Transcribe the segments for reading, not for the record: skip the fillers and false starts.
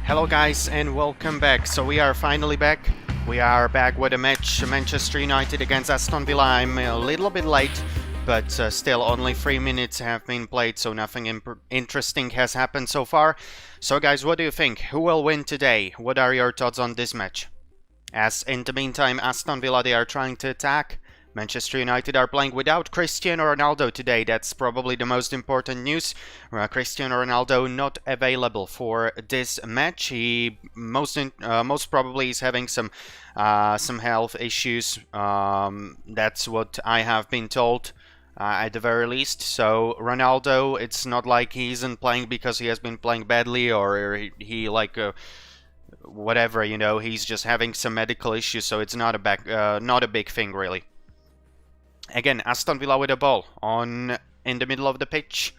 Hello guys and welcome back. So we are finally back. We are back with a match, Manchester United against Aston Villa. I'm a little bit late, but still only 3 minutes have been played, so nothing interesting has happened so far. So guys, what do you think? Who will win today? What are your thoughts on this match? As in the meantime, Aston Villa, they are trying to attack. Manchester United are playing without Cristiano Ronaldo today. That's probably the most important news. Cristiano Ronaldo not available for this match. He most probably is having some health issues. That's what I have been told. At the very least. So Ronaldo, it's not like he isn't playing because he has been playing badly or he like whatever, you know, he's just having some medical issues, so it's not a big thing really. Again, Aston Villa with the ball in the middle of the pitch.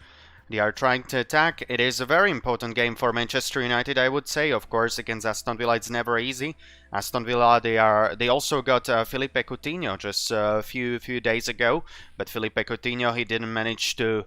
They are trying to attack. It is a very important game for Manchester United, I would say. Of course, against Aston Villa, it's never easy. Aston Villa, they also got Philippe Coutinho just a few days ago, but Philippe Coutinho, he didn't manage to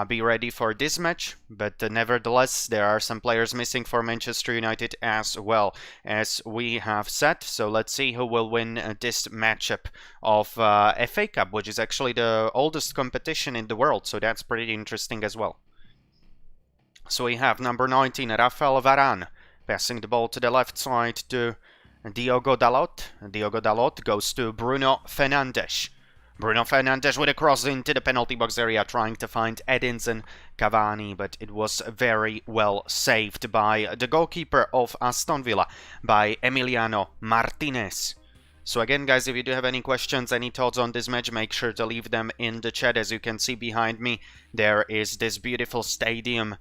be ready for this match, but nevertheless there are some players missing for Manchester United as well, as we have said. So let's see who will win this matchup of FA Cup, which is actually the oldest competition in the world, so that's pretty interesting as well. So we have number 19, Rafael Varane, passing the ball to the left side to Diogo Dalot. Diogo Dalot goes to Bruno Fernandes. Bruno Fernandes with a cross into the penalty box area, trying to find Edinson Cavani, but it was very well saved by the goalkeeper of Aston Villa, by Emiliano Martinez. So again, guys, if you do have any questions, any thoughts on this match, make sure to leave them in the chat. As you can see behind me, there is this beautiful stadium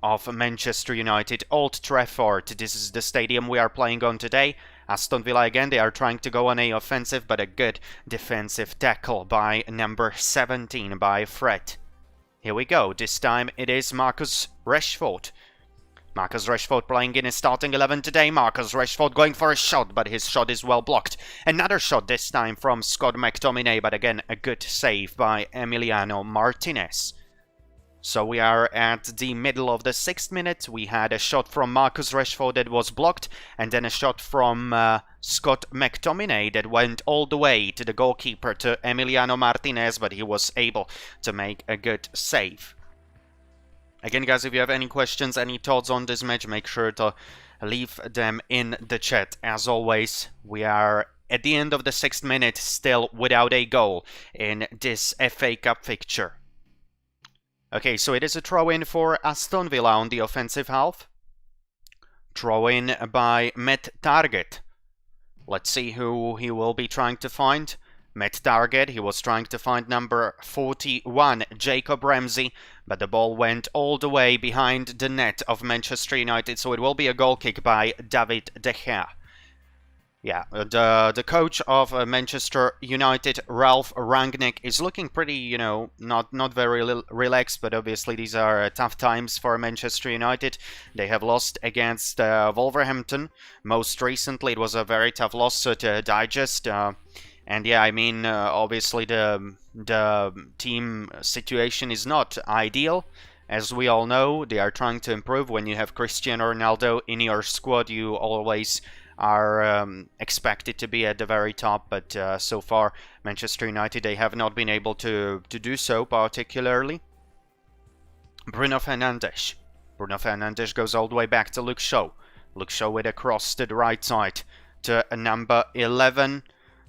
of Manchester United, Old Trafford. This is the stadium we are playing on today. Aston Villa again, they are trying to go on a offensive, but a good defensive tackle by number 17, by Fred. Here we go. This time it is Marcus Rashford. Marcus Rashford playing in his starting 11 today. Marcus Rashford going for a shot, but his shot is well blocked. Another shot this time from Scott McTominay, but again a good save by Emiliano Martinez. So we are at the middle of the 6th minute. We had a shot from Marcus Rashford that was blocked, and then a shot from Scott McTominay that went all the way to the goalkeeper, to Emiliano Martinez, but he was able to make a good save. Again, guys, if you have any questions, any thoughts on this match, make sure to leave them in the chat. As always, we are at the end of the 6th minute, still without a goal in this FA Cup fixture. Okay, so it is a throw-in for Aston Villa on the offensive half. Throw-in by Matt Target. Let's see who he will be trying to find. Matt Target, he was trying to find number 41, Jacob Ramsey, but the ball went all the way behind the net of Manchester United, so it will be a goal kick by David De Gea. Yeah, the coach of Manchester United, Ralph Rangnick, is looking pretty, you know, not very relaxed, but obviously these are tough times for Manchester United. They have lost against Wolverhampton. Most recently, it was a very tough loss to digest. And yeah, I mean, obviously the team situation is not ideal. As we all know, they are trying to improve. When you have Cristiano Ronaldo in your squad, you always are expected to be at the very top, but so far Manchester United, they have not been able to do so particularly. Bruno Fernandes. Bruno Fernandes goes all the way back to Luke Shaw. Luke Shaw with a cross to the right side to number 11,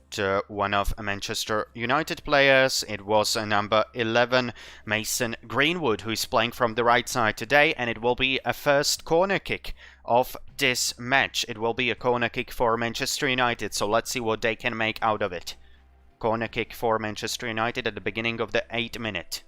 to one of Manchester United players. It was number 11, Mason Greenwood, who is playing from the right side today, and it will be a first corner kick of this match. It will be a corner kick for Manchester United, so let's see what they can make out of it. Corner kick for Manchester United at the beginning of the 8th minute.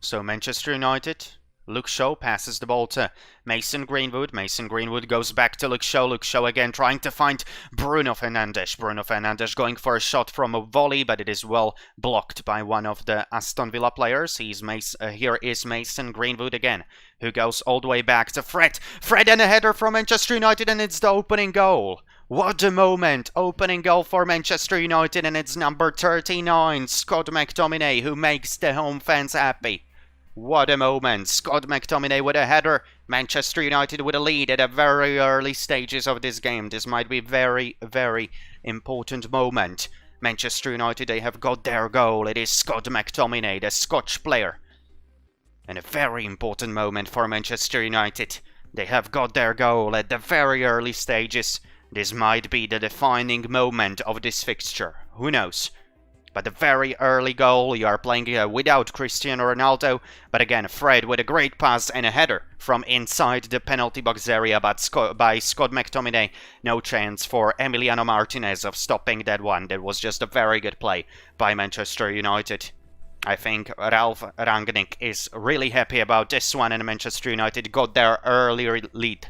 So Manchester United, Luke Shaw passes the ball to Mason Greenwood. Mason Greenwood goes back to Luke Shaw. Luke Shaw again trying to find Bruno Fernandes. Bruno Fernandes going for a shot from a volley, but it is well blocked by one of the Aston Villa players. Here is Mason Greenwood again, who goes all the way back to Fred. Fred, and a header from Manchester United, and it's the opening goal What a moment! Opening goal for Manchester United, and it's number 39, Scott McTominay, who makes the home fans happy. What a moment! Scott McTominay with a header. Manchester United with a lead at the very early stages of this game. This might be very, very important moment. Manchester United, they have got their goal. It is Scott McTominay, the Scotch player. And a very important moment for Manchester United. They have got their goal at the very early stages. This might be the defining moment of this fixture. Who knows? But a very early goal. You are playing without Cristiano Ronaldo. But again, Fred with a great pass and a header from inside the penalty box area by Scott McTominay. No chance for Emiliano Martinez of stopping that one. That was just a very good play by Manchester United. I think Ralf Rangnick is really happy about this one, and Manchester United got their early lead.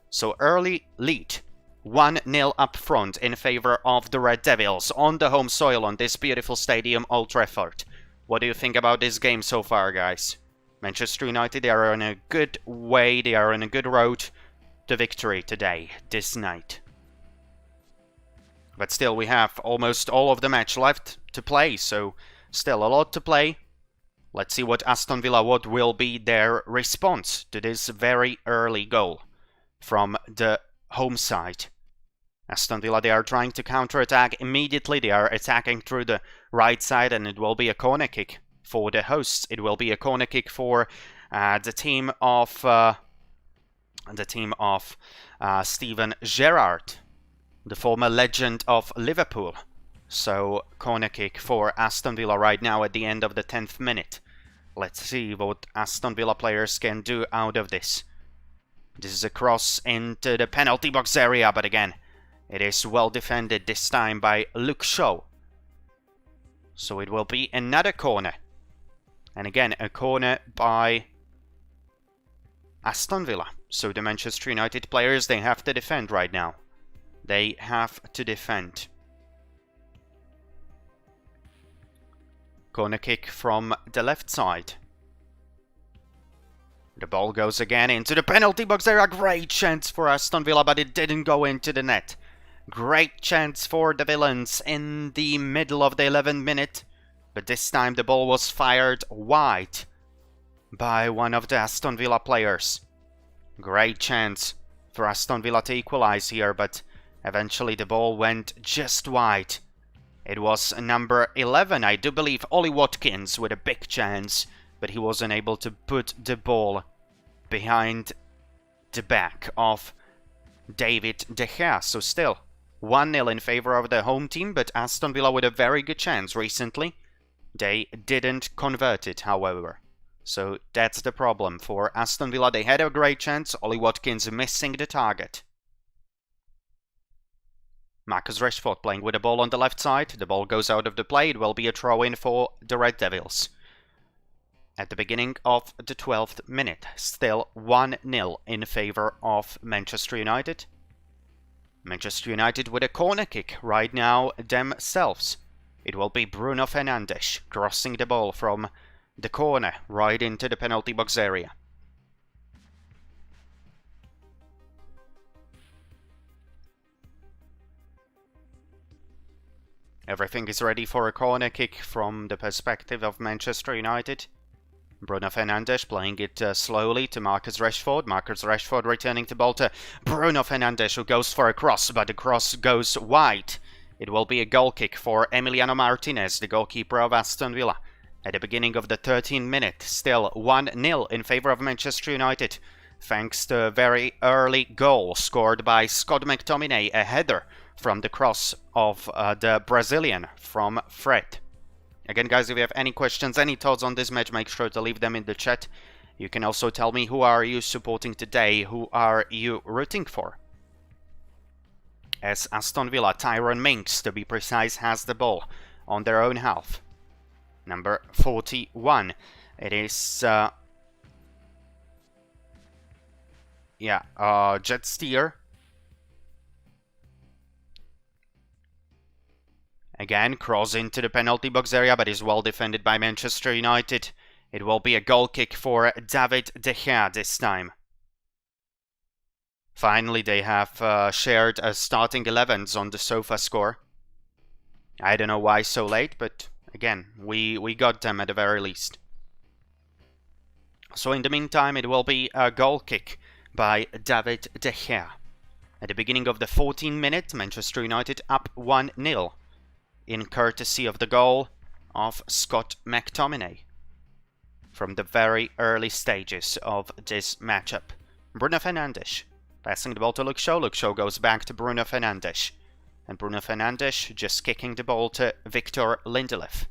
So early lead. 1-0 up front in favor of the Red Devils on the home soil on this beautiful stadium, Old Trafford. What do you think about this game so far, guys? Manchester United, they are on a good way, they are on a good road to victory today, this night. But still, we have almost all of the match left to play, so still a lot to play. Let's see what Aston Villa, what will be their response to this very early goal from the home side. Aston Villa, they are trying to counter-attack immediately. They are attacking through the right side, and it will be a corner kick for the hosts. It will be a corner kick for the team of Steven Gerrard, the former legend of Liverpool. So, corner kick for Aston Villa right now at the end of the 10th minute. Let's see what Aston Villa players can do out of this. This is a cross into the penalty box area, but again, it is well defended this time by Luke Shaw. So it will be another corner. And again, a corner by Aston Villa. So the Manchester United players, they have to defend right now. They have to defend. Corner kick from the left side. The ball goes again into the penalty box. There are great chance for Aston Villa, but it didn't go into the net. Great chance for the Villains in the middle of the 11th minute. But this time the ball was fired wide by one of the Aston Villa players. Great chance for Aston Villa to equalize here, but eventually the ball went just wide. It was number 11, I do believe, Ollie Watkins with a big chance, but he wasn't able to put the ball behind the back of David De Gea. So still 1-0 in favor of the home team, but Aston Villa with a very good chance recently. They didn't convert it, however. So that's the problem for Aston Villa. They had a great chance, Ollie Watkins missing the target. Marcus Rashford playing with the ball on the left side. The ball goes out of the play. It will be a throw-in for the Red Devils. At the beginning of the 12th minute, still 1-0 in favor of Manchester United. Manchester United with a corner kick right now themselves. It will be Bruno Fernandes crossing the ball from the corner right into the penalty box area. Everything is ready for a corner kick from the perspective of Manchester United. Bruno Fernandes playing it slowly to Marcus Rashford. Marcus Rashford returning the ball to Bruno Fernandes, who goes for a cross, but the cross goes wide. It will be a goal kick for Emiliano Martinez, the goalkeeper of Aston Villa. At the beginning of the 13th minute, still 1-0 in favor of Manchester United, thanks to a very early goal scored by Scott McTominay, a header from the cross of the Brazilian from Fred. Again, guys, if you have any questions, any thoughts on this match, make sure to leave them in the chat. You can also tell me who are you supporting today, who are you rooting for. As Aston Villa, Tyrone Mings, to be precise, has the ball on their own half. Number 41. It is Jet Steer. Again, cross into the penalty box area, but is well defended by Manchester United. It will be a goal kick for David De Gea this time. Finally, they have shared starting 11s on the sofa score. I don't know why so late, but again, we got them at the very least. So in the meantime, it will be a goal kick by David De Gea. At the beginning of the 14th minute, Manchester United up 1-0 in courtesy of the goal of Scott McTominay from the very early stages of this matchup. Bruno Fernandes passing the ball to Luke Shaw. Luke Shaw goes back to Bruno Fernandes. And Bruno Fernandes just kicking the ball to Victor Lindelof.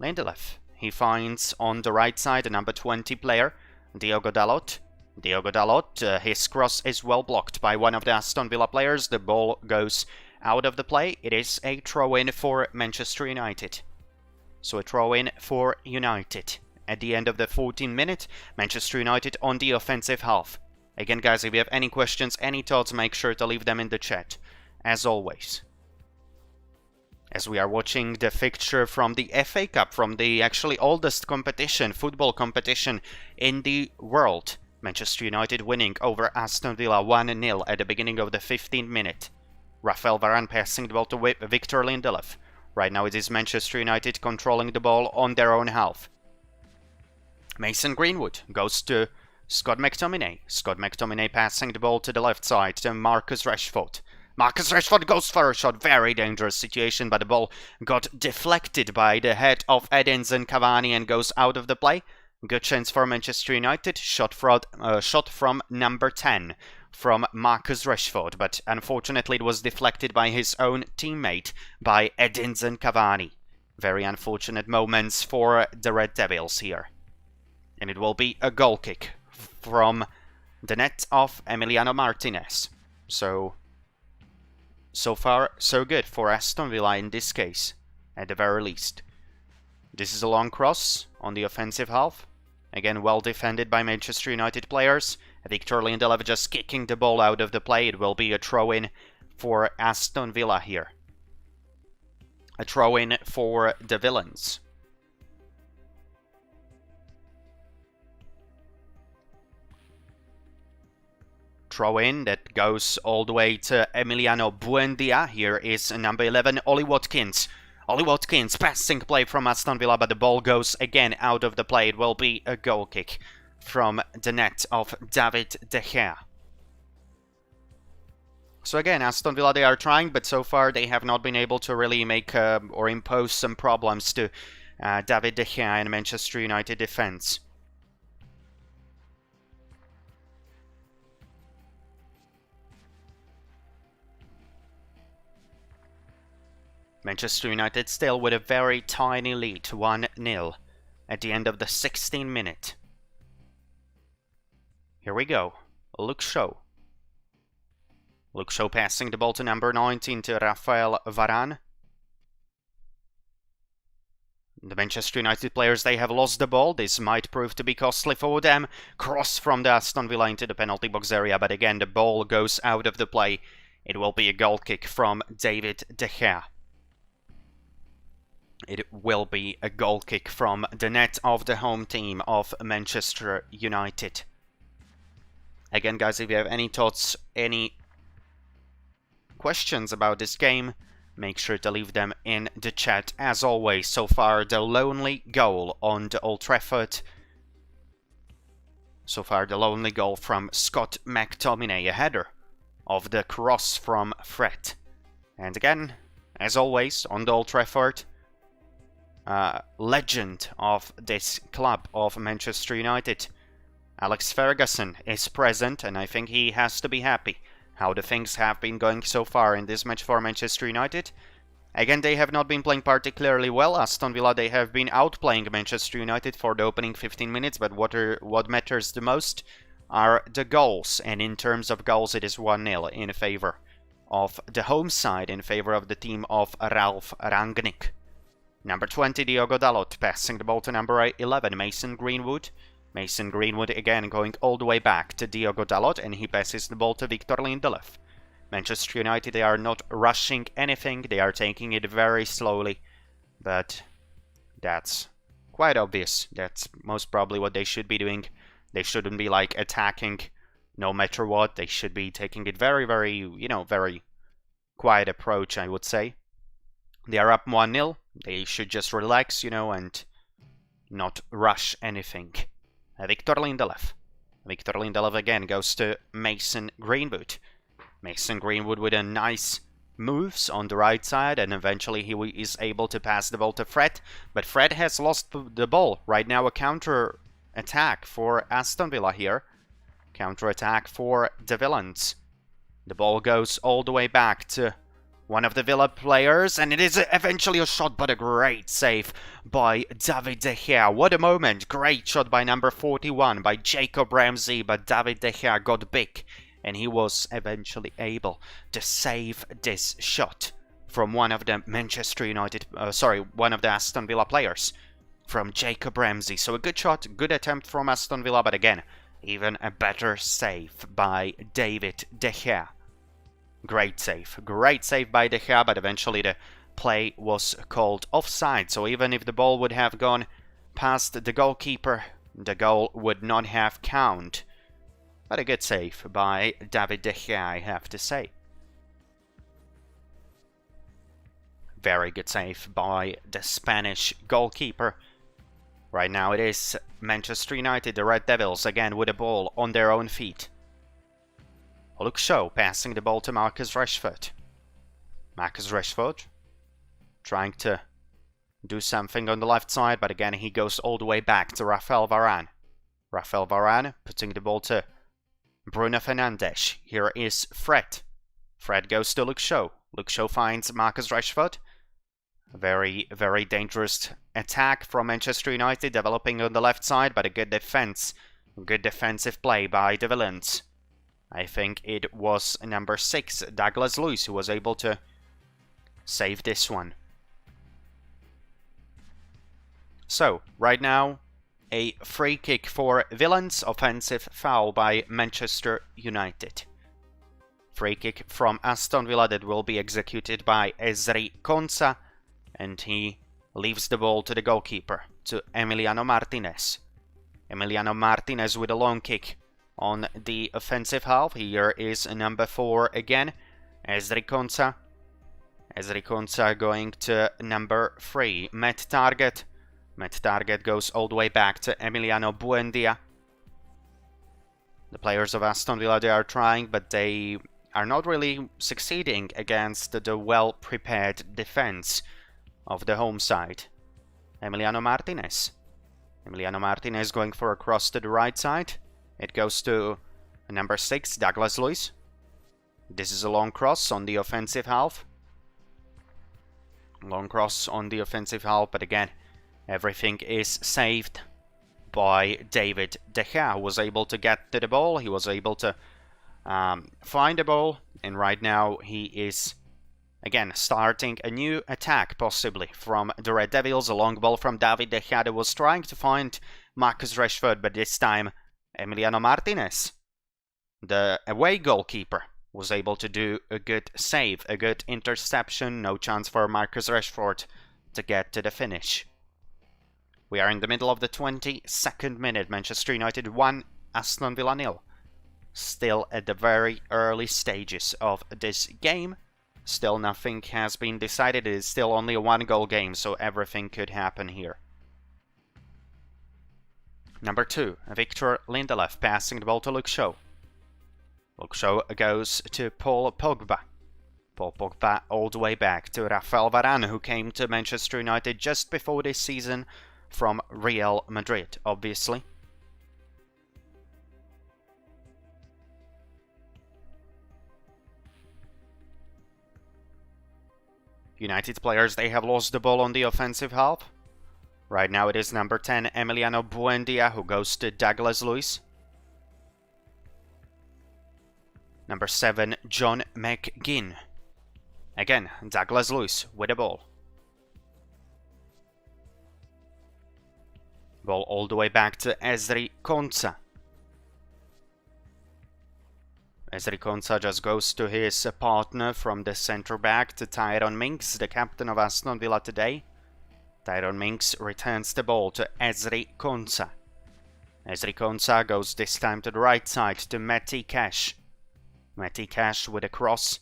Lindelof, he finds on the right side the number 20 player, Diogo Dalot. Diogo Dalot, his cross is well blocked by one of the Aston Villa players. The ball goes out of the play. It is a throw-in for Manchester United. So a throw-in for United. At the end of the 14th minute, Manchester United on the offensive half. Again, guys, if you have any questions, any thoughts, make sure to leave them in the chat, as always. As we are watching the fixture from the FA Cup, from the actually oldest competition, football competition in the world. Manchester United winning over Aston Villa 1-0 at the beginning of the 15th minute. Rafael Varane passing the ball to Victor Lindelof. Right now it is Manchester United controlling the ball on their own half. Mason Greenwood goes to Scott McTominay. Scott McTominay passing the ball to the left side to Marcus Rashford. Marcus Rashford goes for a shot. Very dangerous situation, but the ball got deflected by the head of Edinson Cavani and goes out of the play. Good chance for Manchester United. Shot from number 10 from Marcus Rashford, but unfortunately it was deflected by his own teammate, by Edinson Cavani. Very unfortunate moments for the Red Devils here. And it will be a goal kick from the net of Emiliano Martinez. So far, so good for Aston Villa in this case, at the very least. This is a long cross on the offensive half. Again, well defended by Manchester United players. Victor Lindelof just kicking the ball out of the play. It will be a throw-in for Aston Villa here. A throw-in for the Villains. Throw-in that goes all the way to Emiliano Buendia. Here is number 11, Ollie Watkins. Ollie Watkins, passing play from Aston Villa, but the ball goes again out of the play. It will be a goal kick from the net of David De Gea. So again, Aston Villa, they are trying, but so far they have not been able to really make or impose some problems to David De Gea and Manchester United defense. Manchester United still with a very tiny lead, 1-0 at the end of the 16th minute. Here we go, Luke Shaw. Luke Shaw passing the ball to number 19 to Rafael Varane. The Manchester United players, they have lost the ball. This might prove to be costly for them. Cross from the Aston Villa into the penalty box area, but again the ball goes out of the play. It will be a goal kick from David De Gea. It will be a goal kick from the net of the home team of Manchester United. Again, guys, if you have any thoughts, any questions about this game, make sure to leave them in the chat. As always, so far, the lonely goal on the Old Trafford. So far, the lonely goal from Scott McTominay, a header of the cross from Fred. And again, as always, on the Old Trafford, legend of this club of Manchester United, Alex Ferguson, is present, and I think he has to be happy how the things have been going so far in this match for Manchester United. Again, they have not been playing particularly well. Aston Villa, they have been outplaying Manchester United for the opening 15 minutes, but what matters the most are the goals, and in terms of goals it is 1-0 in favor of the home side, in favor of the team of Ralf Rangnick. Number 20, Diogo Dalot, passing the ball to number 11, Mason Greenwood. Mason Greenwood again going all the way back to Diogo Dalot, and he passes the ball to Victor Lindelof. Manchester United, they are not rushing anything, they are taking it very slowly, but that's quite obvious. That's most probably what they should be doing. They shouldn't be like attacking no matter what, they should be taking it very, very, very quiet approach, I would say. They are up 1-0. They should just relax, and not rush anything. Victor Lindelöf. Victor Lindelöf again goes to Mason Greenwood. Mason Greenwood with a nice moves on the right side, and eventually he is able to pass the ball to Fred. But Fred has lost the ball. Right now a counter attack for Aston Villa here. Counter attack for the Villains. The ball goes all the way back to one of the Villa players, and it is eventually a shot, but a great save by David De Gea. What a moment. Great shot by number 41, by Jacob Ramsey, but David De Gea got big, and he was eventually able to save this shot from one of the one of the Aston Villa players, from Jacob Ramsey. So a good shot, good attempt from Aston Villa, but again, even a better save by David De Gea. Great save by De Gea, but eventually the play was called offside. So even if the ball would have gone past the goalkeeper, the goal would not have counted. But a good save by David De Gea, I have to say. Very good save by the Spanish goalkeeper. Right now it is Manchester United, the Red Devils, again with the ball on their own feet. Luke Shaw passing the ball to Marcus Rashford. Marcus Rashford trying to do something on the left side, but again he goes all the way back to Rafael Varane. Rafael Varane putting the ball to Bruno Fernandes. Here is Fred. Fred goes to Luke Shaw. Luke Shaw finds Marcus Rashford. Very, very dangerous attack from Manchester United developing on the left side, but a good defense. Good defensive play by the Villains. I think it was number 6, Douglas Luiz, who was able to save this one. So, right now, a free kick for Villains, offensive foul by Manchester United. Free kick from Aston Villa that will be executed by Ezri Konsa, and he leaves the ball to the goalkeeper, to Emiliano Martinez. Emiliano Martinez with a long kick on the offensive half. Here is number 4 again, Ezri Konsa. Ezri Konsa going to number 3, Matt Target. Matt Target goes all the way back to Emiliano Buendia. The players of Aston Villa, they are trying, but they are not really succeeding against the well-prepared defense of the home side. Emiliano Martinez. Emiliano Martinez going for a cross to the right side. It goes to number 6, Douglas Luiz. This is a long cross on the offensive half. Long cross on the offensive half, but again, everything is saved by David De Gea, who was able to get to the ball. He was able to find the ball, and right now he is again starting a new attack, possibly from the Red Devils. A long ball from David De Gea that was trying to find Marcus Rashford, but this time Emiliano Martinez, the away goalkeeper, was able to do a good save, a good interception. No chance for Marcus Rashford to get to the finish. We are in the middle of the 22nd minute. Manchester United 1, Aston Villa 0. Still at the very early stages of this game. Still nothing has been decided. It is still only a 1-goal game, so everything could happen here. Number 2, Victor Lindelöf passing the ball to Luke Shaw. Luke Shaw goes to Paul Pogba. Paul Pogba all the way back to Rafael Varane, who came to Manchester United just before this season from Real Madrid, obviously. United players, they have lost the ball on the offensive half. Right now it is number 10, Emiliano Buendia, who goes to Douglas Luiz. Number 7, John McGinn. Again, Douglas Luiz with the ball. Ball all the way back to Ezri Konsa. Ezri Konsa just goes to his partner from the centre back, to Tyrone Mings, the captain of Aston Villa today. Tyrone Mings returns the ball to Ezri Konsa. Ezri Konsa goes this time to the right side to Meti Cash. Meti Cash with a cross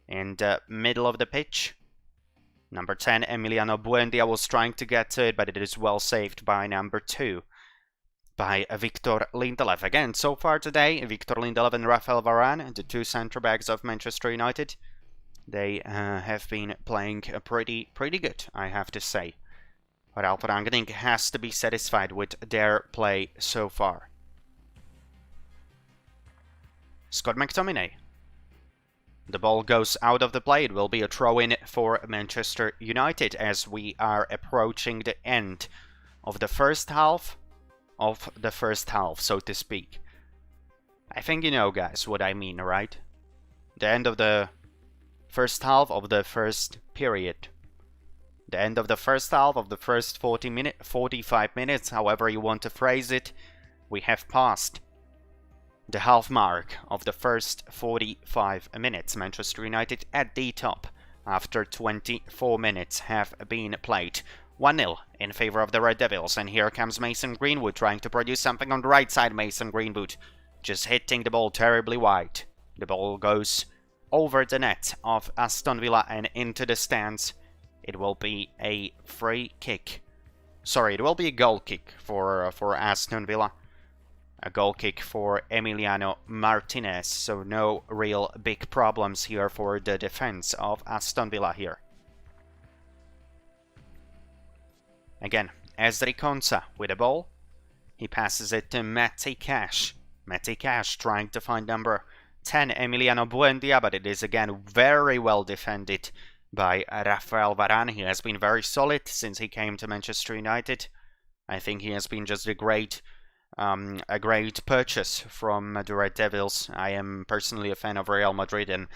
in the middle of the pitch. Number 10, Emiliano Buendia, was trying to get to it, but it is well saved by number 2, by Victor Lindelof. Again, so far today, Victor Lindelof and Rafael Varane, the 2 centre-backs of Manchester United, they have been playing pretty good, I have to say. Ralf Rangnick has to be satisfied with their play so far. Scott McTominay. The ball goes out of the play. It will be a throw-in for Manchester United as we are approaching the end of the first half, so to speak. I think you know, guys, what I mean, right? The end of the first half of the first period. The end of the first half of the first 45 minutes, however you want to phrase it. We have passed the half mark of the first 45 minutes. Manchester United at the top after 24 minutes have been played. 1-0 in favor of the Red Devils, and here comes Mason Greenwood trying to produce something on the right side. Mason Greenwood just hitting the ball terribly wide. The ball goes over the net of Aston Villa and into the stands. It will be a free kick. Sorry, it will be a goal kick for Aston Villa. A goal kick for Emiliano Martinez. So no real big problems here for the defense of Aston Villa here. Again, Ezri Konsa with the ball. He passes it to Meti Cash. Meti Cash trying to find number 10, Emiliano Buendia, but it is again very well defended by Rafael Varane. He has been very solid since he came to Manchester United. I think he has been just a great purchase from the Red Devils. I am personally a fan of Real Madrid, and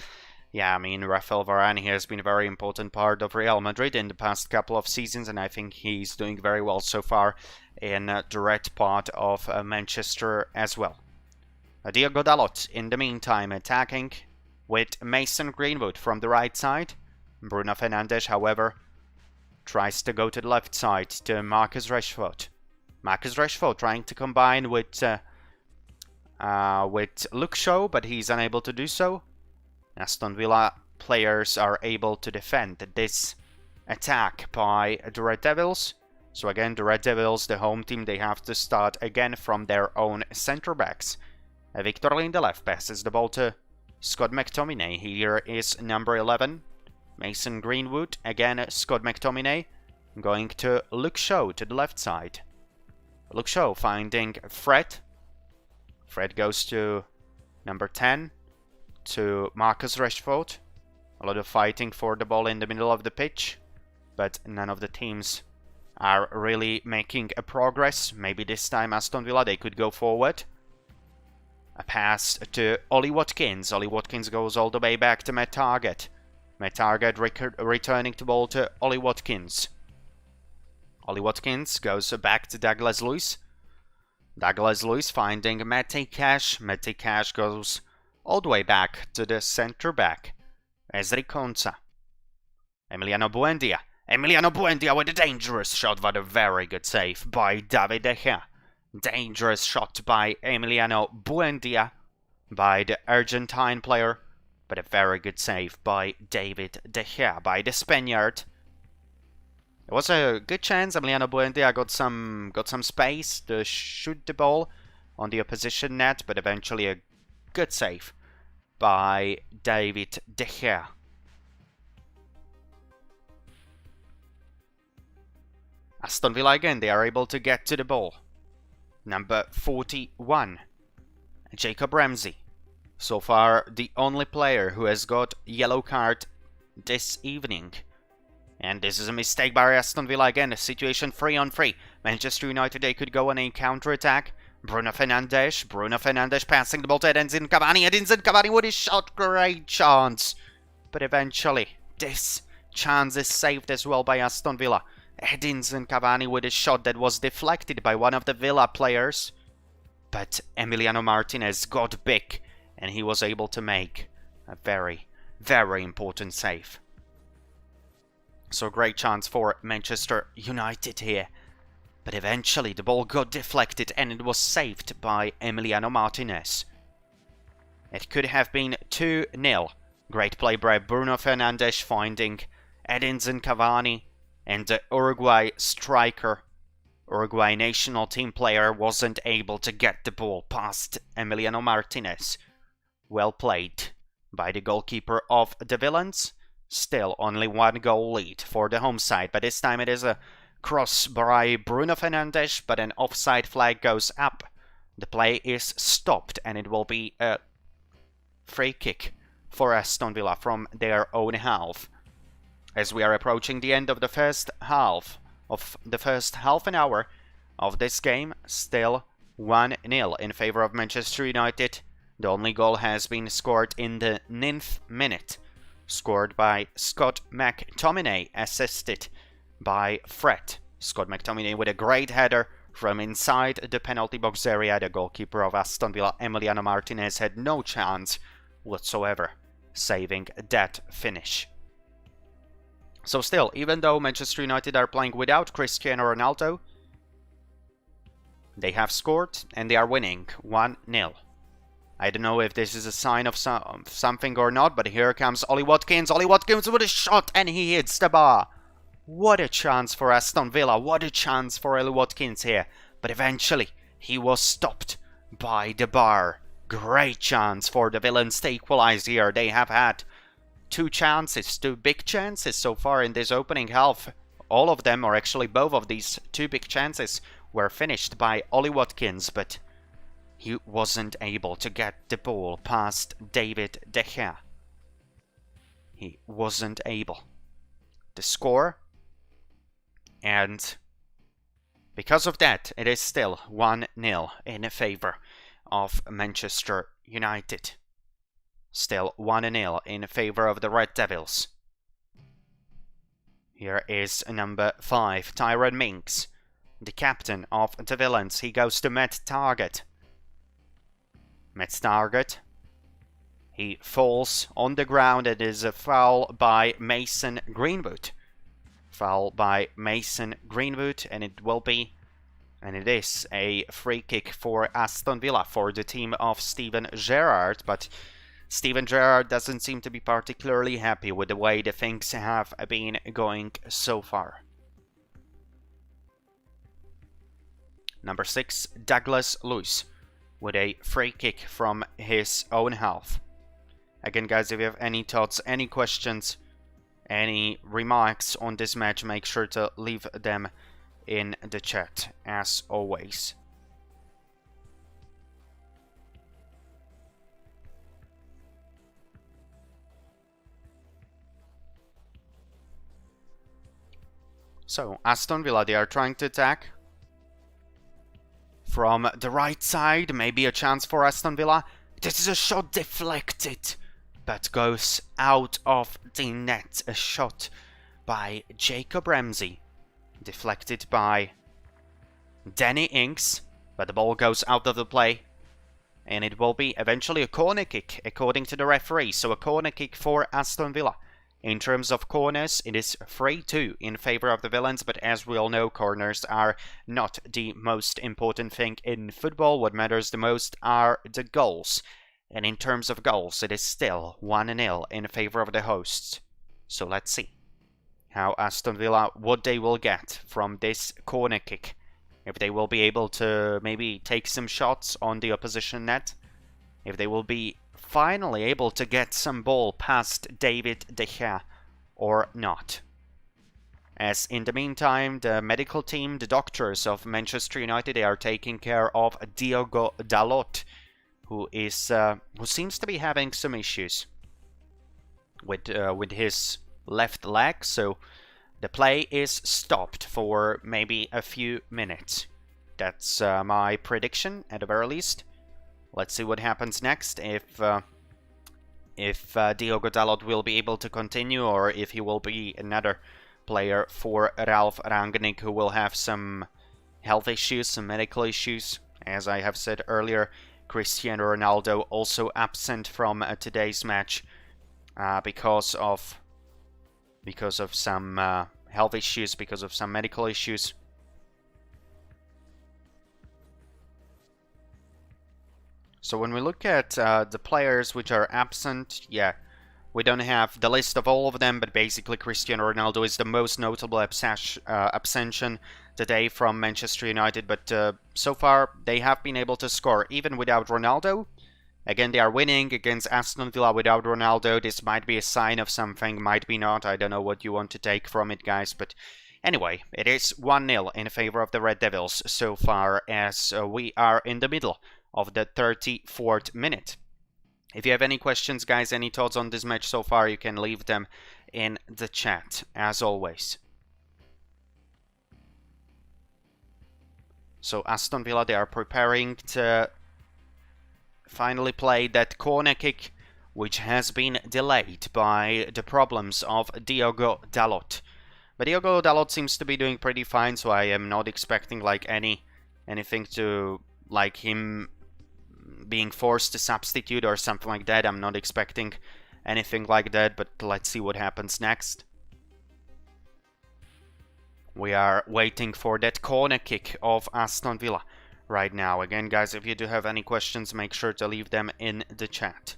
yeah, I mean, Rafael Varane has been a very important part of Real Madrid in the past couple of seasons, and I think he's doing very well so far in the red part of Manchester as well. Diogo Dalot in the meantime attacking with Mason Greenwood from the right side. Bruno Fernandes, however, tries to go to the left side to Marcus Rashford. Marcus Rashford trying to combine with Luke Shaw, but he's unable to do so. Aston Villa players are able to defend this attack by the Red Devils. So again, the Red Devils, the home team, they have to start again from their own centre-backs. Victor Lindelof passes the ball to Scott McTominay. Here is number 11. Mason Greenwood, again Scott McTominay, going to Luke Shaw to the left side. Luke Shaw finding Fred. Fred goes to number 10, to Marcus Rashford. A lot of fighting for the ball in the middle of the pitch, but none of the teams are really making a progress. Maybe this time Aston Villa, they could go forward. A pass to Ollie Watkins. Ollie Watkins goes all the way back to Matt Targett. Matt Targett returning the ball to Ollie Watkins. Ollie Watkins goes back to Douglas Luiz. Douglas Luiz finding Meti Cash. Meti Cash goes all the way back to the centre-back, Ezri Konsa. Emiliano Buendia. Emiliano Buendia with a dangerous shot, but a very good save by David De Gea. Dangerous shot by Emiliano Buendia, by the Argentine player, but a very good save by David De Gea, by the Spaniard. It was a good chance. Emiliano Buendia got some space to shoot the ball on the opposition net, but eventually a good save by David De Gea. Aston Villa again, they are able to get to the ball. Number 41, Jacob Ramsey. So far, the only player who has got yellow card this evening. And this is a mistake by Aston Villa again. A situation 3-on-3. Manchester United, they could go on a counter-attack. Bruno Fernandes passing the ball to Edinson Cavani. Edinson Cavani with his shot. Great chance. But eventually, this chance is saved as well by Aston Villa. Edinson Cavani with a shot that was deflected by one of the Villa players. But Emiliano Martinez got big and he was able to make a very, very important save. So great chance for Manchester United here. but eventually the ball got deflected and it was saved by Emiliano Martinez. It could have been 2-0. Great play by Bruno Fernandes finding Edinson Cavani, and the Uruguay striker, Uruguay national team player, wasn't able to get the ball past Emiliano Martinez. Well played by the goalkeeper of the Villains. Still only 1 goal lead for the home side, but this time it is a cross by Bruno Fernandes, but an offside flag goes up. The play is stopped and it will be a free kick for Aston Villa from their own half. As we are approaching the end of the first half an hour of this game, still 1-0 in favor of Manchester United. The only goal has been scored in the 9th minute, scored by Scott McTominay, assisted by Fred. Scott McTominay with a great header from inside the penalty box area. The goalkeeper of Aston Villa, Emiliano Martinez, had no chance whatsoever saving that finish. So still, even though Manchester United are playing without Cristiano Ronaldo, they have scored and they are winning 1-0. I don't know if this is a sign of something or not, but here comes Ollie Watkins. Ollie Watkins with a shot and he hits the bar. What a chance for Aston Villa. What a chance for Ollie Watkins here. But eventually he was stopped by the bar. Great chance for the Villains to equalize here. They have had 2 chances, 2 big chances so far in this opening half. All of them, or actually both of these 2 big chances, were finished by Ollie Watkins, but he wasn't able to get the ball past David De Gea. He wasn't able to score, and because of that, it is still 1-0 in favor of Manchester United. Still 1-0 in favor of the Red Devils. Here is number 5, Tyrone Mings, the captain of the Villains. He goes to Matt Targett. Matt Targett. He falls on the ground. It is a foul by Mason Greenwood. Foul by Mason Greenwood, and it will be, and it is, a free kick for Aston Villa, for the team of Steven Gerrard, but Steven Gerrard doesn't seem to be particularly happy with the way the things have been going so far. Number 6, Douglas Luiz, with a free kick from his own half. Again, guys, if you have any thoughts, any questions, any remarks on this match, make sure to leave them in the chat, as always. So, Aston Villa, they are trying to attack from the right side. Maybe a chance for Aston Villa. This is a shot deflected, but goes out of the net. A shot by Jacob Ramsey, deflected by Danny Ings, but the ball goes out of the play, and it will be eventually a corner kick, according to the referee. So a corner kick for Aston Villa. In terms of corners, it is 3-2 in favor of the Villains, but as we all know, corners are not the most important thing in football. What matters the most are the goals. And in terms of goals, it is still 1-0 in favor of the hosts. So let's see how Aston Villa, what they will get from this corner kick. If they will be able to maybe take some shots on the opposition net. If they will be finally able to get some ball past David De Gea or not. As in the meantime, the medical team, the doctors of Manchester United, they are taking care of Diogo Dalot, who seems to be having some issues with his left leg, so the play is stopped for maybe a few minutes. That's my prediction at the very least. Let's see what happens next, if Diogo Dalot will be able to continue, or if he will be another player for Ralf Rangnick, who will have some health issues, some medical issues. As I have said earlier, Cristiano Ronaldo also absent from today's match because of some health issues, because of some medical issues. So when we look at the players which are absent, yeah, we don't have the list of all of them, but basically Cristiano Ronaldo is the most notable absention today from Manchester United. But so far, they have been able to score even without Ronaldo. Again, they are winning against Aston Villa without Ronaldo. This might be a sign of something, might be not. I don't know what you want to take from it, guys. But anyway, it is 1-0 in favor of the Red Devils so far, as we are in the middle of the 34th minute. If you have any questions, guys, any thoughts on this match so far, you can leave them in the chat, as always. So Aston Villa, they are preparing to finally play that corner kick, which has been delayed by the problems of Diogo Dalot. But Diogo Dalot seems to be doing pretty fine, so I am not expecting like anything to like him being forced to substitute or something like that. I'm not expecting anything like that, but let's see what happens next. We are waiting for that corner kick of Aston Villa right now. Again, guys, if you do have any questions, make sure to leave them in the chat.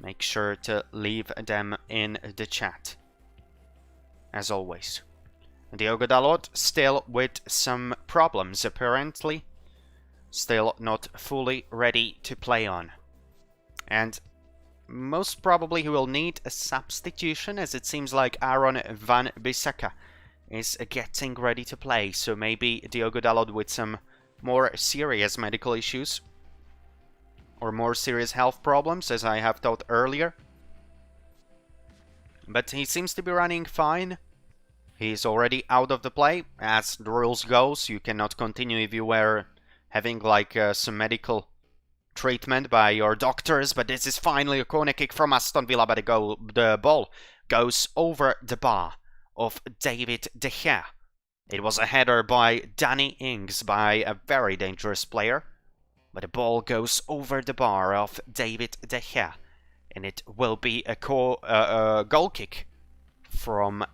Make sure to leave them in the chat, as always. Diogo Dalot still with some problems, apparently. Still not fully ready to play on. And most probably he will need a substitution, as it seems like Aaron van Bissaka is getting ready to play. So maybe Diogo Dalot with some more serious medical issues or more serious health problems, as I have thought earlier. But he seems to be running fine. He's already out of the play. As the rules goes, you cannot continue if you were having like some medical treatment by your doctors. But this is finally a corner kick from Aston Villa, but the ball goes over the bar of David De Gea. It was a header by Danny Ings, by a very dangerous player. But the ball goes over the bar of David De Gea, and it will be a goal kick from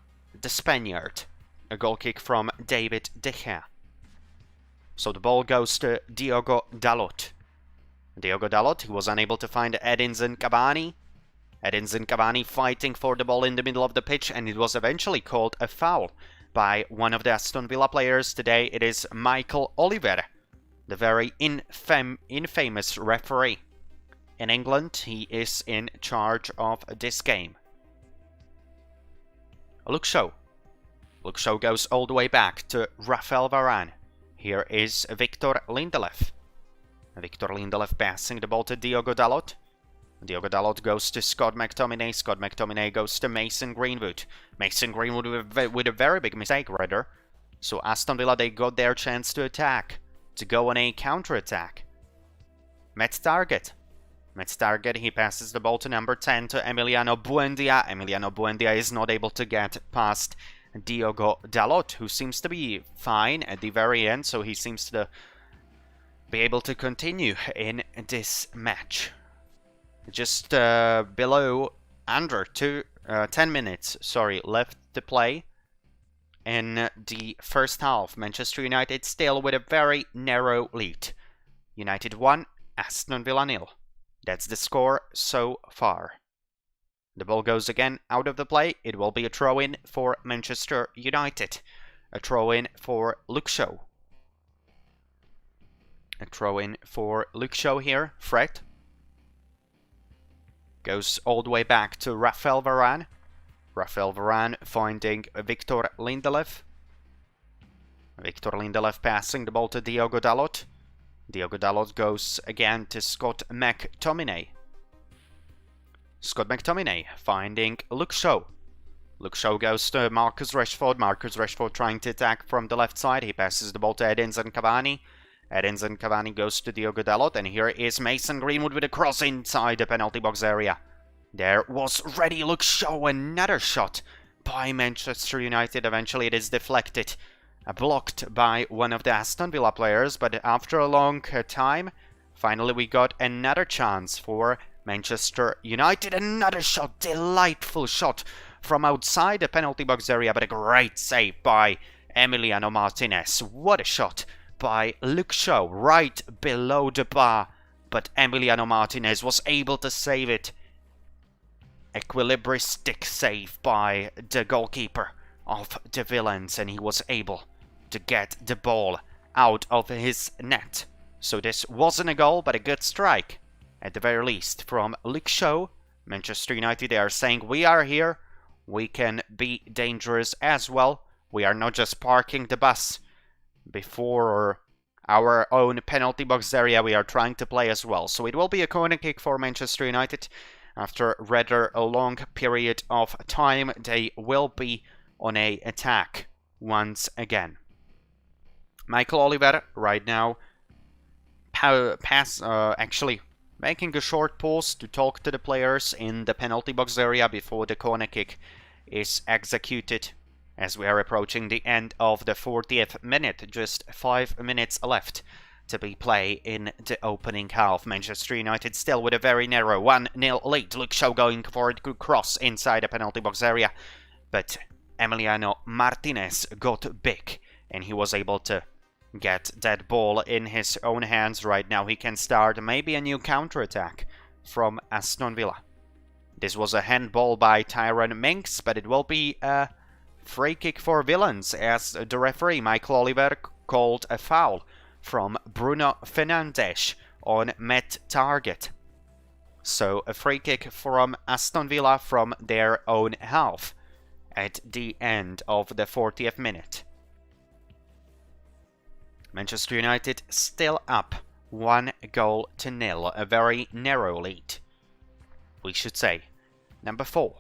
the Spaniard. A goal kick from David De Gea. So the ball goes to Diogo Dalot. Diogo Dalot, he was unable to find Edinson Cavani. Edinson Cavani fighting for the ball in the middle of the pitch, and it was eventually called a foul by one of the Aston Villa players. Today it is Michael Oliver, the very infamous referee. In England, he is in charge of this game. Luke Shaw. Luke Shaw goes all the way back to Rafael Varane. Here is Victor Lindelof. Victor Lindelof passing the ball to Diogo Dalot. Diogo Dalot goes to Scott McTominay. Scott McTominay goes to Mason Greenwood. Mason Greenwood with a very big mistake, rather. So Aston Villa, they got their chance to attack, to go on a counter-attack. Matt Target. Matt Target, he passes the ball to number 10, to Emiliano Buendia. Emiliano Buendia is not able to get past Diogo Dalot, who seems to be fine at the very end, so he seems to be able to continue in this match. Just under 10 minutes, left to play in the first half. Manchester United still with a very narrow lead. United 1, Aston Villa 0. That's the score so far. The ball goes again out of the play. It will be a throw-in for Manchester United. A throw-in for Luke Shaw. A throw-in for Luke Shaw here. Fred goes all the way back to Rafael Varane. Rafael Varane finding Victor Lindelof. Victor Lindelof passing the ball to Diogo Dalot. Diogo Dalot goes again to Scott McTominay. Scott McTominay finding Luke Shaw. Luke Shaw goes to Marcus Rashford. Marcus Rashford trying to attack from the left side. He passes the ball to Edinson Cavani. Edinson Cavani goes to Diogo Dalot. And here is Mason Greenwood with a cross inside the penalty box area. There was ready Luke Shaw. Another shot by Manchester United. Eventually it is deflected. Blocked by one of the Aston Villa players, but after a long time, finally we got another chance for Manchester United. Another shot, delightful shot from outside the penalty box area, but a great save by Emiliano Martinez. What a shot by Luke Shaw right below the bar, but Emiliano Martinez was able to save it. Equilibristic save by the goalkeeper of the Villains, and he was able to get the ball out of his net. So this wasn't a goal, but a good strike, at the very least, from Luke Shaw. Manchester United, they are saying, we are here, we can be dangerous as well. We are not just parking the bus before our own penalty box area, we are trying to play as well. So it will be a corner kick for Manchester United. After rather a long period of time, they will be on a attack once again. Oliver right now actually making a short pause to talk to the players in the penalty box area before the corner kick is executed, as we are approaching the end of the 40th minute. Just 5 minutes left to be played in the opening half. Manchester United still with a very narrow 1-0 lead. Luke Shaw going for a good cross inside the penalty box area, but Emiliano Martinez got big and he was able to get that ball in his own hands. Right now he can start maybe a new counter-attack from Aston Villa. This was a handball by Tyrone Mings, but it will be a free kick for Villains, as the referee Michael Oliver called a foul from Bruno Fernandes on Met Target. So a free kick from Aston Villa from their own half at the end of the 40th minute. Manchester United still up 1-0, a very narrow lead, we should say. Number 4.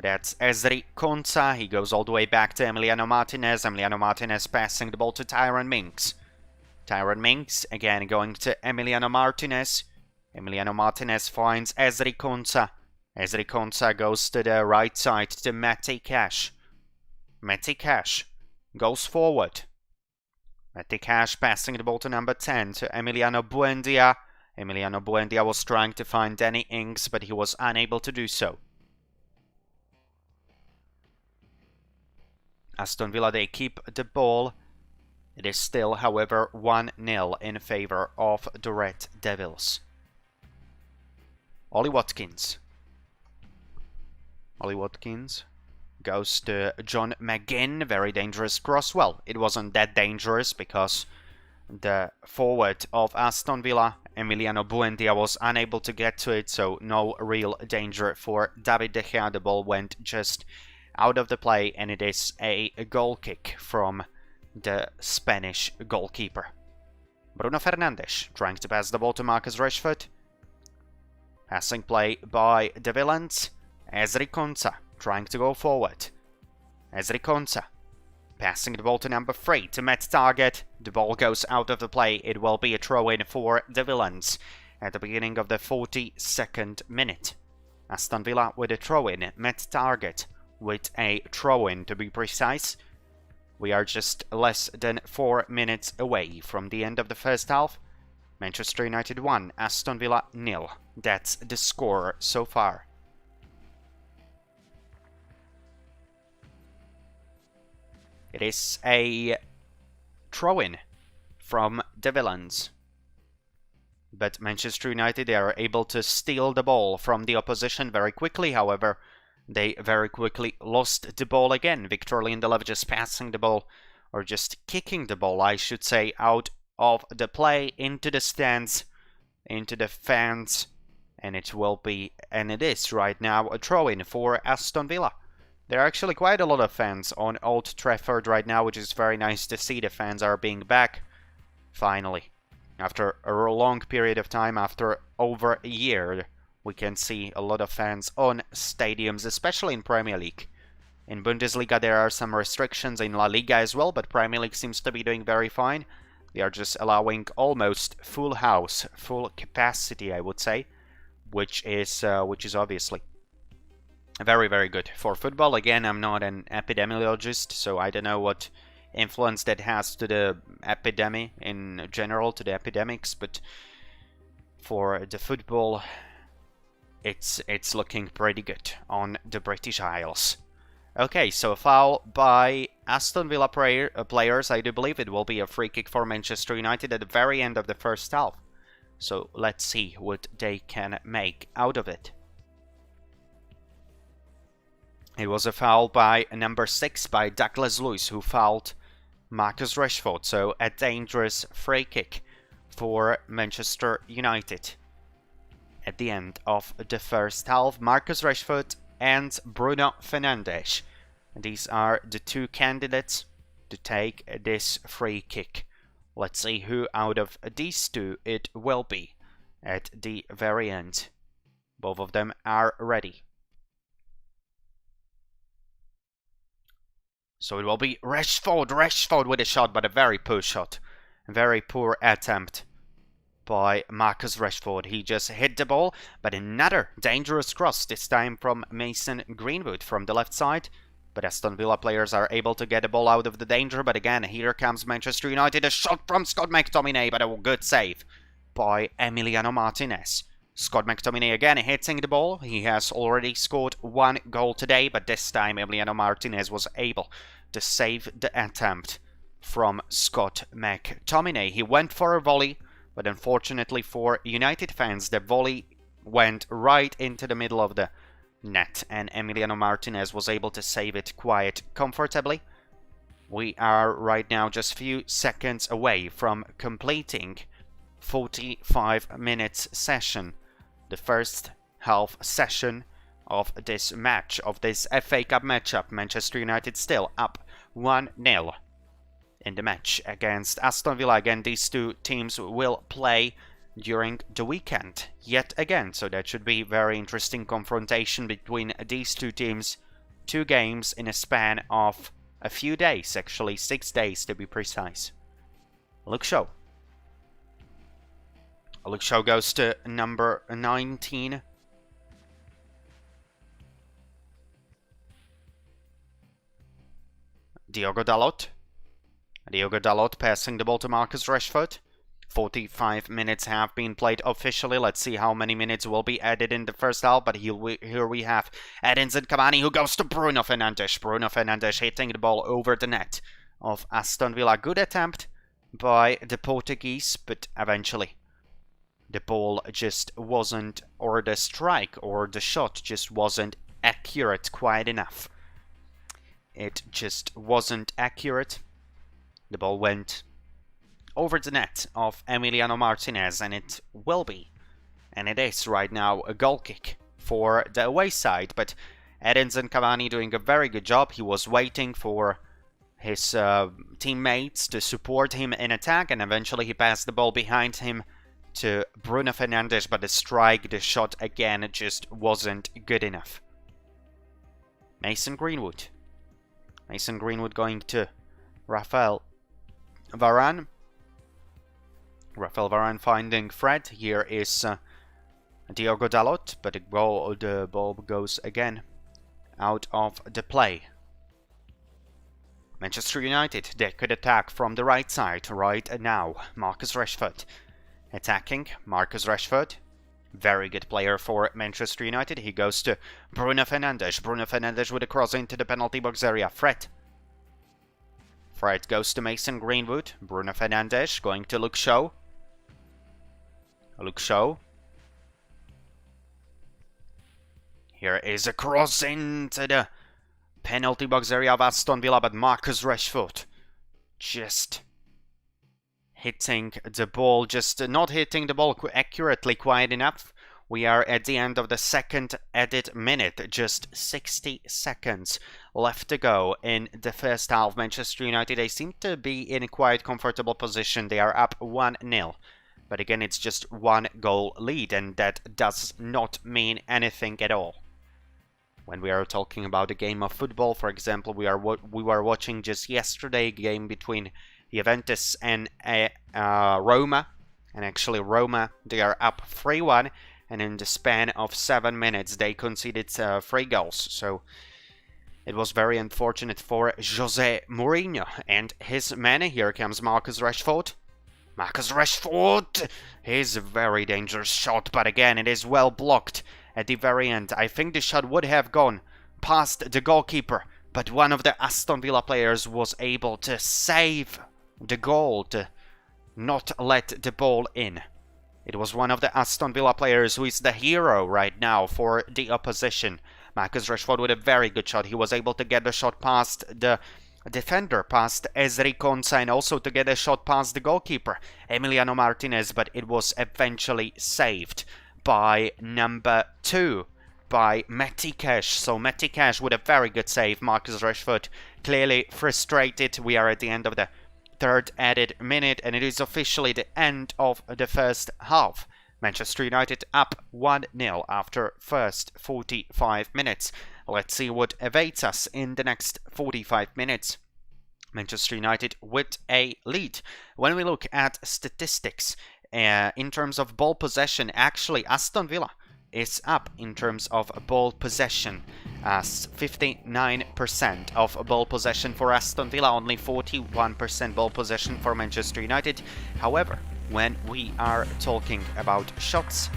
That's Ezri Konsa. He goes all the way back to Emiliano Martinez. Emiliano Martinez passing the ball to Tyrone Mings. Tyrone Mings again going to Emiliano Martinez. Emiliano Martinez finds Ezri Konsa. Ezri Konsa goes to the right side to Matty Cash. Matty Cash goes forward. Matty Cash passing the ball to number 10 to Emiliano Buendia. Emiliano Buendia was trying to find Danny Ings, but he was unable to do so. Aston Villa, they keep the ball. It is still, however, 1-0 in favor of the Red Devils. Ollie Watkins. Ollie Watkins goes to John McGinn. Very dangerous cross. Well, it wasn't that dangerous because the forward of Aston Villa, Emiliano Buendia, was unable to get to it, so no real danger for David De Gea. The ball went just out of the play, and it is a goal kick from the Spanish goalkeeper. Bruno Fernandes trying to pass the ball to Marcus Rashford. Passing play by the Villains. Ezri Konsa trying to go forward. Ezri Konsa passing the ball to number 3 to Met Target. The ball goes out of the play. It will be a throw-in for the Villains at the beginning of the 42nd minute. Aston Villa with a throw-in. Met Target with a throw-in, to be precise. We are just less than 4 minutes away from the end of the first half. Manchester United 1, Aston Villa 0. That's the score so far. It is a throw-in from the Villains. But Manchester United, they are able to steal the ball from the opposition very quickly. However, they very quickly lost the ball again. Victor Lindelof just passing the ball, or just kicking the ball, I should say, out of the play into the stands, into the fans. And it will be, and it is right now, a throw-in for Aston Villa. There are actually quite a lot of fans on Old Trafford right now, which is very nice to see. The fans are being back, finally. After a long period of time, after over a year, we can see a lot of fans on stadiums, especially in Premier League. In Bundesliga, there are some restrictions, in La Liga as well, but Premier League seems to be doing very fine. They are just allowing almost full house, full capacity, I would say, which is obviously very, very good for football. Again, I'm not an epidemiologist, so I don't know what influence that has to the epidemic in general, to the epidemics, but for the football, it's looking pretty good on the British Isles. Okay, so a foul by Aston Villa players. I do believe it will be a free kick for Manchester United at the very end of the first half. So let's see what they can make out of it. It was a foul by number 6 by Douglas Luiz, who fouled Marcus Rashford. So a dangerous free kick for Manchester United. At the end of the first half, Marcus Rashford and Bruno Fernandes. These are the two candidates to take this free kick. Let's see who out of these two it will be at the very end. Both of them are ready. So it will be Rashford with a shot, but a very poor shot. A very poor attempt by Marcus Rashford. He just hit the ball, but another dangerous cross, this time from Mason Greenwood from the left side. But Aston Villa players are able to get the ball out of the danger. But again, here comes Manchester United. A shot from Scott McTominay, but a good save by Emiliano Martinez. Scott McTominay again hitting the ball. He has already scored 1 goal today, but this time Emiliano Martinez was able to save the attempt from Scott McTominay. He went for a volley, but unfortunately for United fans, the volley went right into the middle of the net, and Emiliano Martinez was able to save it quite comfortably. We are right now just a few seconds away from completing 45 minutes session, the first half session of this match, of this FA Cup matchup. Manchester United still up 1-0 in the match against Aston Villa. Again, these two teams will play during the weekend yet again, so that should be very interesting confrontation between these two teams. 2 games in a span of a few days, actually 6 days to be precise. Luke Shaw. Luke Shaw goes to number 19. Diogo Dalot. Diogo Dalot passing the ball to Marcus Rashford. 45 minutes have been played officially. Let's see how many minutes will be added in the first half. But here we have Edinson Cavani, who goes to Bruno Fernandes. Bruno Fernandes hitting the ball over the net of Aston Villa. Good attempt by the Portuguese, but eventually the ball just wasn't, or the strike or the shot just wasn't accurate quite enough. It just wasn't accurate. The ball went over the net of Emiliano Martinez, and it will be, and it is right now, a goal kick for the away side. But Edinson Cavani doing a very good job. He was waiting for his teammates to support him in attack, and eventually he passed the ball behind him to Bruno Fernandes, but the strike, the shot again, just wasn't good enough. Mason Greenwood. Mason Greenwood going to Rafael Varane. Rafael Varane finding Fred. Here is Diogo Dalot, but the ball goes again out of the play. Manchester United, they could attack from the right side right now. Marcus Rashford attacking. Marcus Rashford, very good player for Manchester United. He goes to Bruno Fernandes. Bruno Fernandes with a cross into the penalty box area. Fred goes to Mason Greenwood. Bruno Fernandes going to Luke Shaw. Luke Shaw. Here is a cross into the penalty box area of Aston Villa, but Marcus Rashford just hitting the ball, just not hitting the ball accurately quite enough. We are at the end of the second added minute, just 60 seconds left to go in the first half. Manchester United, they seem to be in a quite comfortable position. They are up 1-0. But again, it's just 1 goal lead, and that does not mean anything at all. When we are talking about a game of football, for example, we were watching just yesterday a game between Juventus and Roma. And actually Roma, they are up 3-1. And in the span of 7 minutes, they conceded 3 goals. So it was very unfortunate for Jose Mourinho and his man. Here comes Marcus Rashford. Marcus Rashford! He's a very dangerous shot, but again, it is well blocked at the very end. I think the shot would have gone past the goalkeeper, but one of the Aston Villa players was able to save the goal, to not let the ball in. It was one of the Aston Villa players who is the hero right now for the opposition. Marcus Rashford with a very good shot. He was able to get the shot past the defender, past Ezri Konsa, and also to get a shot past the goalkeeper, Emiliano Martinez, but it was eventually saved by number 2, by Matty Cash. So Matty Cash with a very good save. Marcus Rashford clearly frustrated. We are at the end of the third added minute, and it is officially the end of the first half. Manchester United up 1-0 after first 45 minutes. Let's see what awaits us in the next 45 minutes. Manchester United with a lead. When we look at statistics, in terms of ball possession, actually Aston Villa is up in terms of ball possession, as 59% of ball possession for Aston Villa, only 41% ball possession for Manchester United. However, when we are talking about shots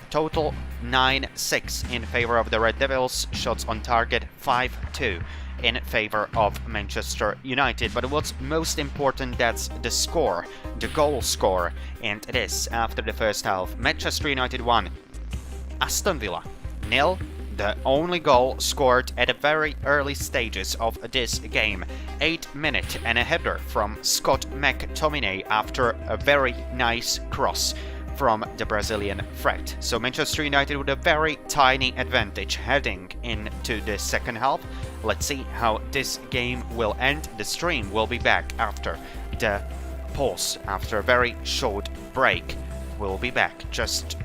total 9-6 in favor of the Red Devils, shots on target 5-2 in favor of Manchester United. But what's most important, that's the score, the goal score, and it is after the first half. Manchester United 1, Aston Villa 0. The only goal scored at the very early stages of this game. 8 minutes and a header from Scott McTominay after a very nice cross from the Brazilian threat. So Manchester United with a very tiny advantage heading into the second half. Let's see how this game will end. The stream will be back after the pause, after a very short break. We'll be back just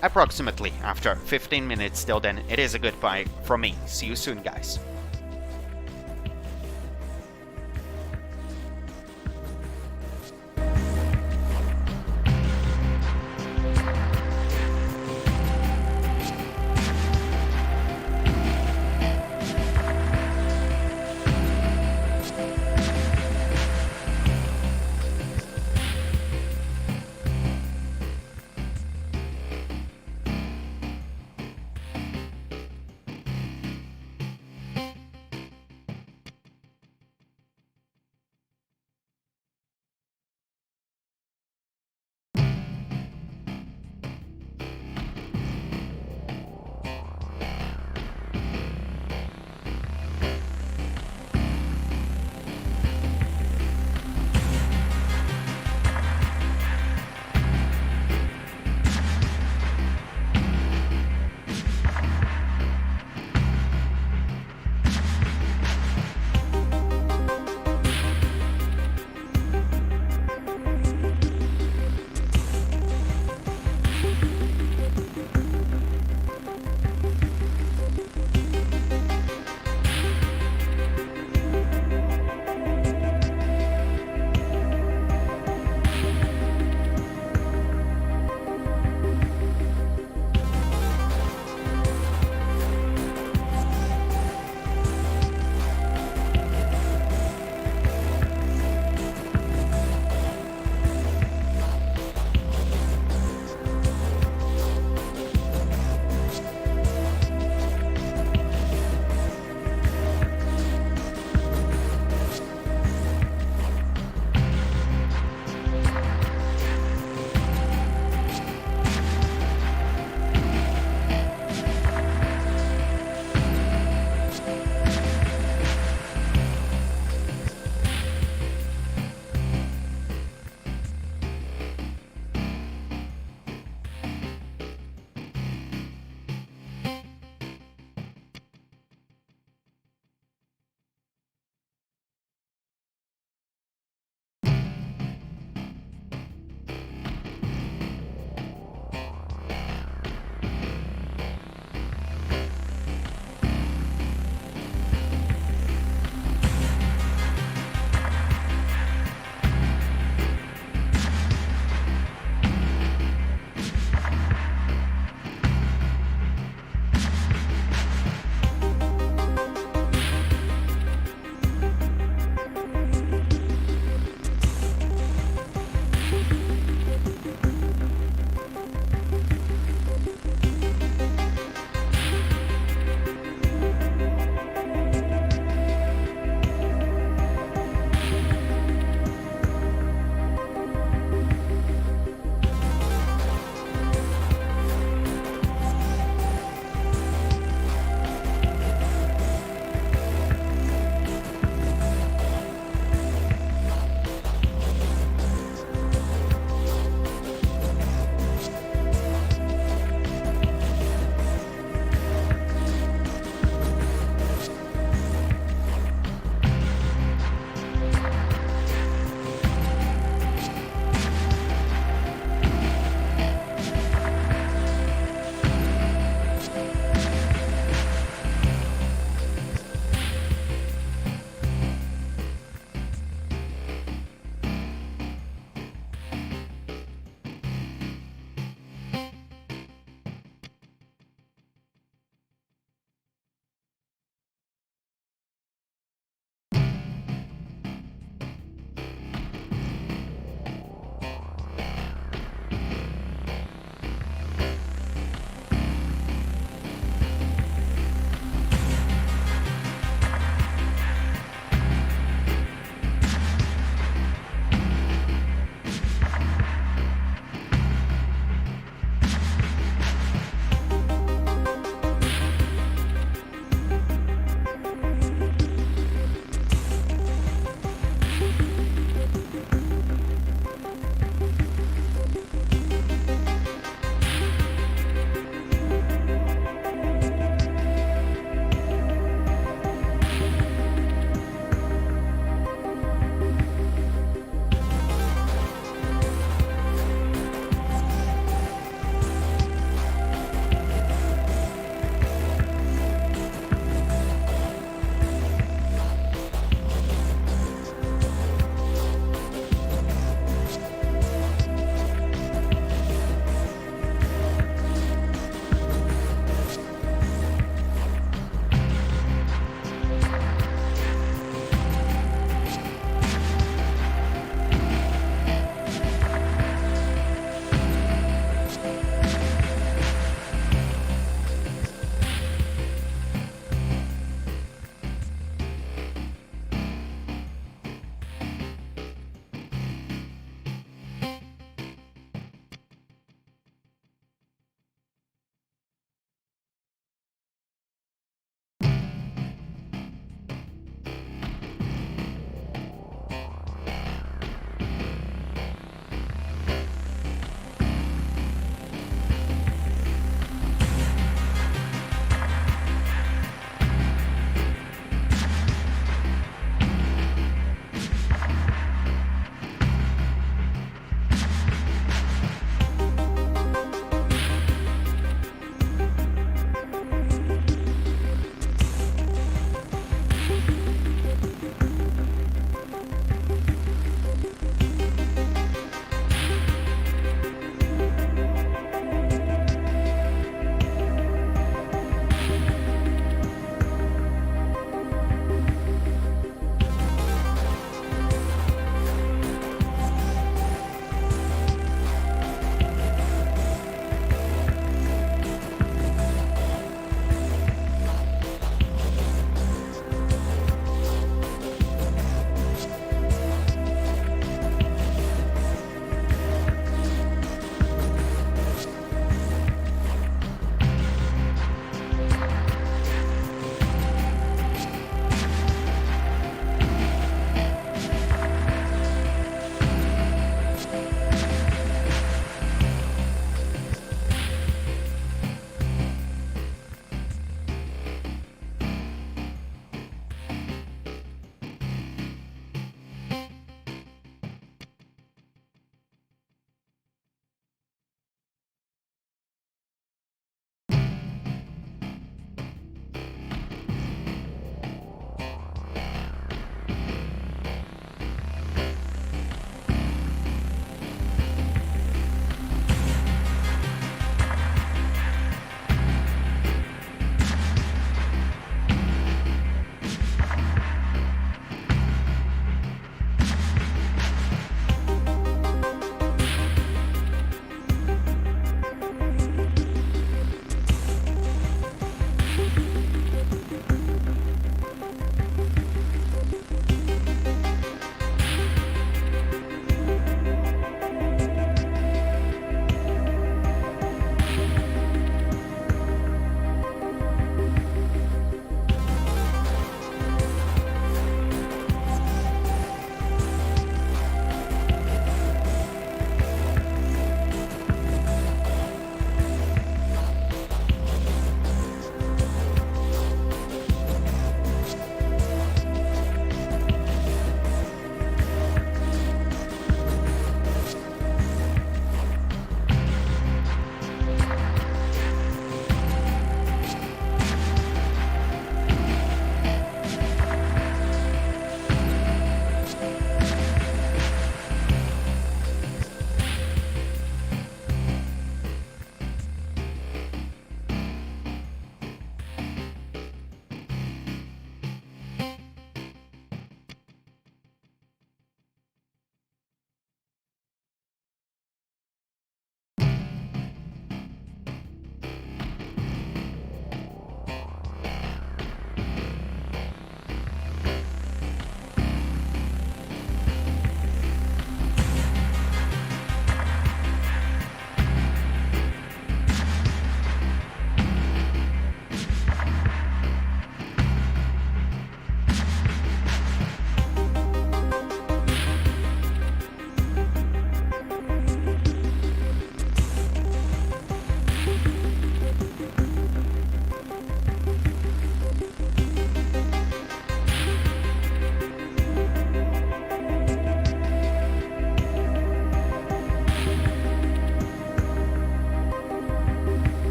approximately after 15 minutes. Till then, it is a goodbye from me. See you soon, guys.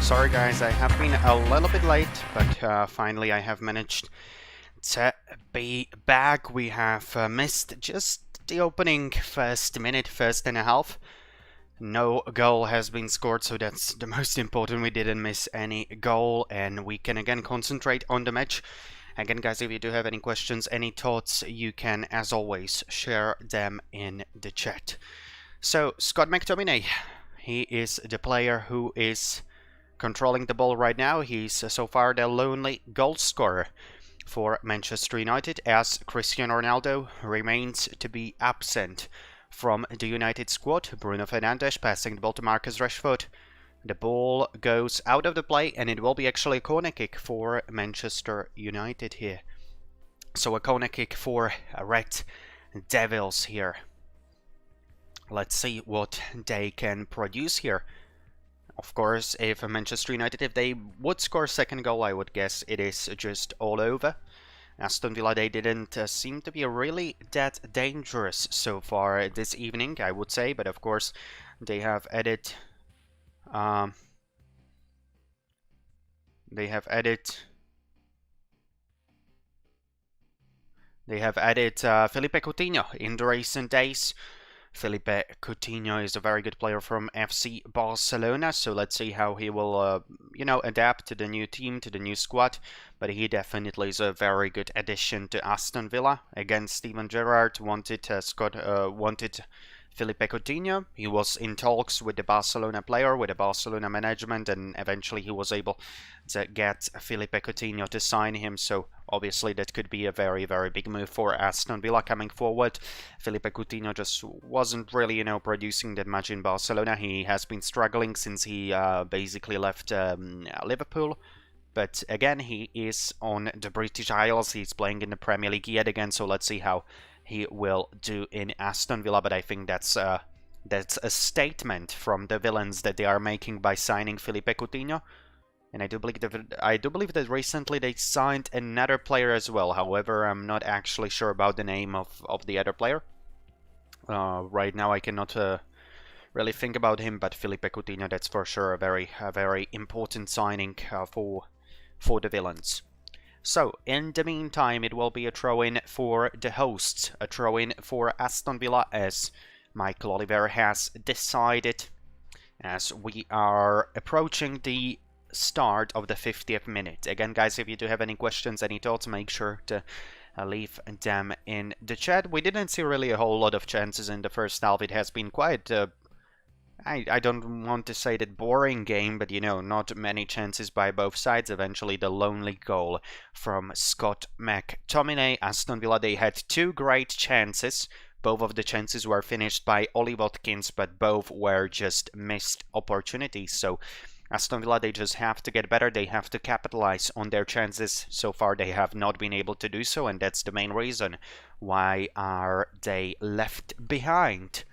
Sorry guys, I have been a little bit late, but finally I have managed to be back. We have missed just the opening first minute, first and a half. No goal has been scored, so that's the most important. We didn't miss any goal, and we can again concentrate on the match. Again, guys, if you do have any questions, any thoughts, you can, as always, share them in the chat. So, Scott McTominay, he is the player who is controlling the ball right now. He's so far the lonely goal scorer for Manchester United, as Cristiano Ronaldo remains to be absent from the United squad. Bruno Fernandes passing the ball to Marcus Rashford. The ball goes out of the play, and it will be actually a corner kick for Manchester United here. So a corner kick for Red Devils here. Let's see what they can produce here. Of course, if Manchester United, if they would score a second goal, I would guess it is just all over. Aston Villa, they didn't seem to be really that dangerous so far this evening, I would say. But of course, they have added... They have added Felipe Coutinho in the recent days. Felipe Coutinho is a very good player from FC Barcelona, so let's see how he will, adapt to the new team, to the new squad. But he definitely is a very good addition to Aston Villa. Again, Steven Gerrard wanted Felipe Coutinho. He was in talks with the Barcelona player, with the Barcelona management, and eventually he was able to get Felipe Coutinho to sign him. So obviously that could be a very, very big move for Aston Villa coming forward. Felipe Coutinho just wasn't really, producing that much in Barcelona. He has been struggling since he basically left Liverpool. But again, he is on the British Isles. He's playing in the Premier League yet again, so let's see how he will do in Aston Villa. But I think that's a statement from the villains that they are making by signing Felipe Coutinho. And I do believe that recently they signed another player as well. However, I'm not actually sure about the name of the other player. Right now I cannot really think about him, but Felipe Coutinho, that's for sure a very important signing for the villains. So, in the meantime, it will be a throw-in for the hosts, a throw-in for Aston Villa, as Michael Oliver has decided, as we are approaching the start of the 50th minute. Again, guys, if you do have any questions, any thoughts, make sure to leave them in the chat. We didn't see really a whole lot of chances in the first half. It has been quite... I don't want to say that boring game, but not many chances by both sides. Eventually the lonely goal from Scott McTominay. Aston Villa, they had two great chances. Both of the chances were finished by Ollie Watkins, but both were just missed opportunities. So Aston Villa, they just have to get better. They have to capitalize on their chances. So far they have not been able to do so, and that's the main reason why are they left behind.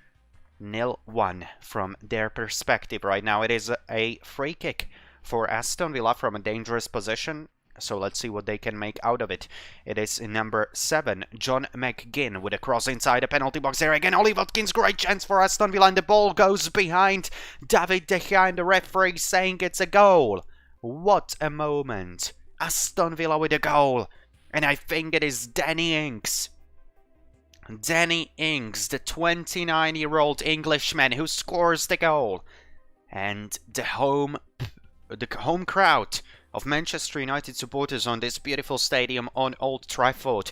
0-1 from their perspective. Right now it is a free kick for Aston Villa from a dangerous position, so let's see what they can make out of it. It is number 7, John McGinn, with a cross inside the penalty box there again. Ollie Watkins, great chance for Aston Villa, and the ball goes behind David De Gea, and the referee saying it's a goal. What a moment. Aston Villa with a goal, and I think it is Danny Ings. Danny Ings, the 29-year-old Englishman who scores the goal. And the home crowd of Manchester United supporters on this beautiful stadium on Old Trafford,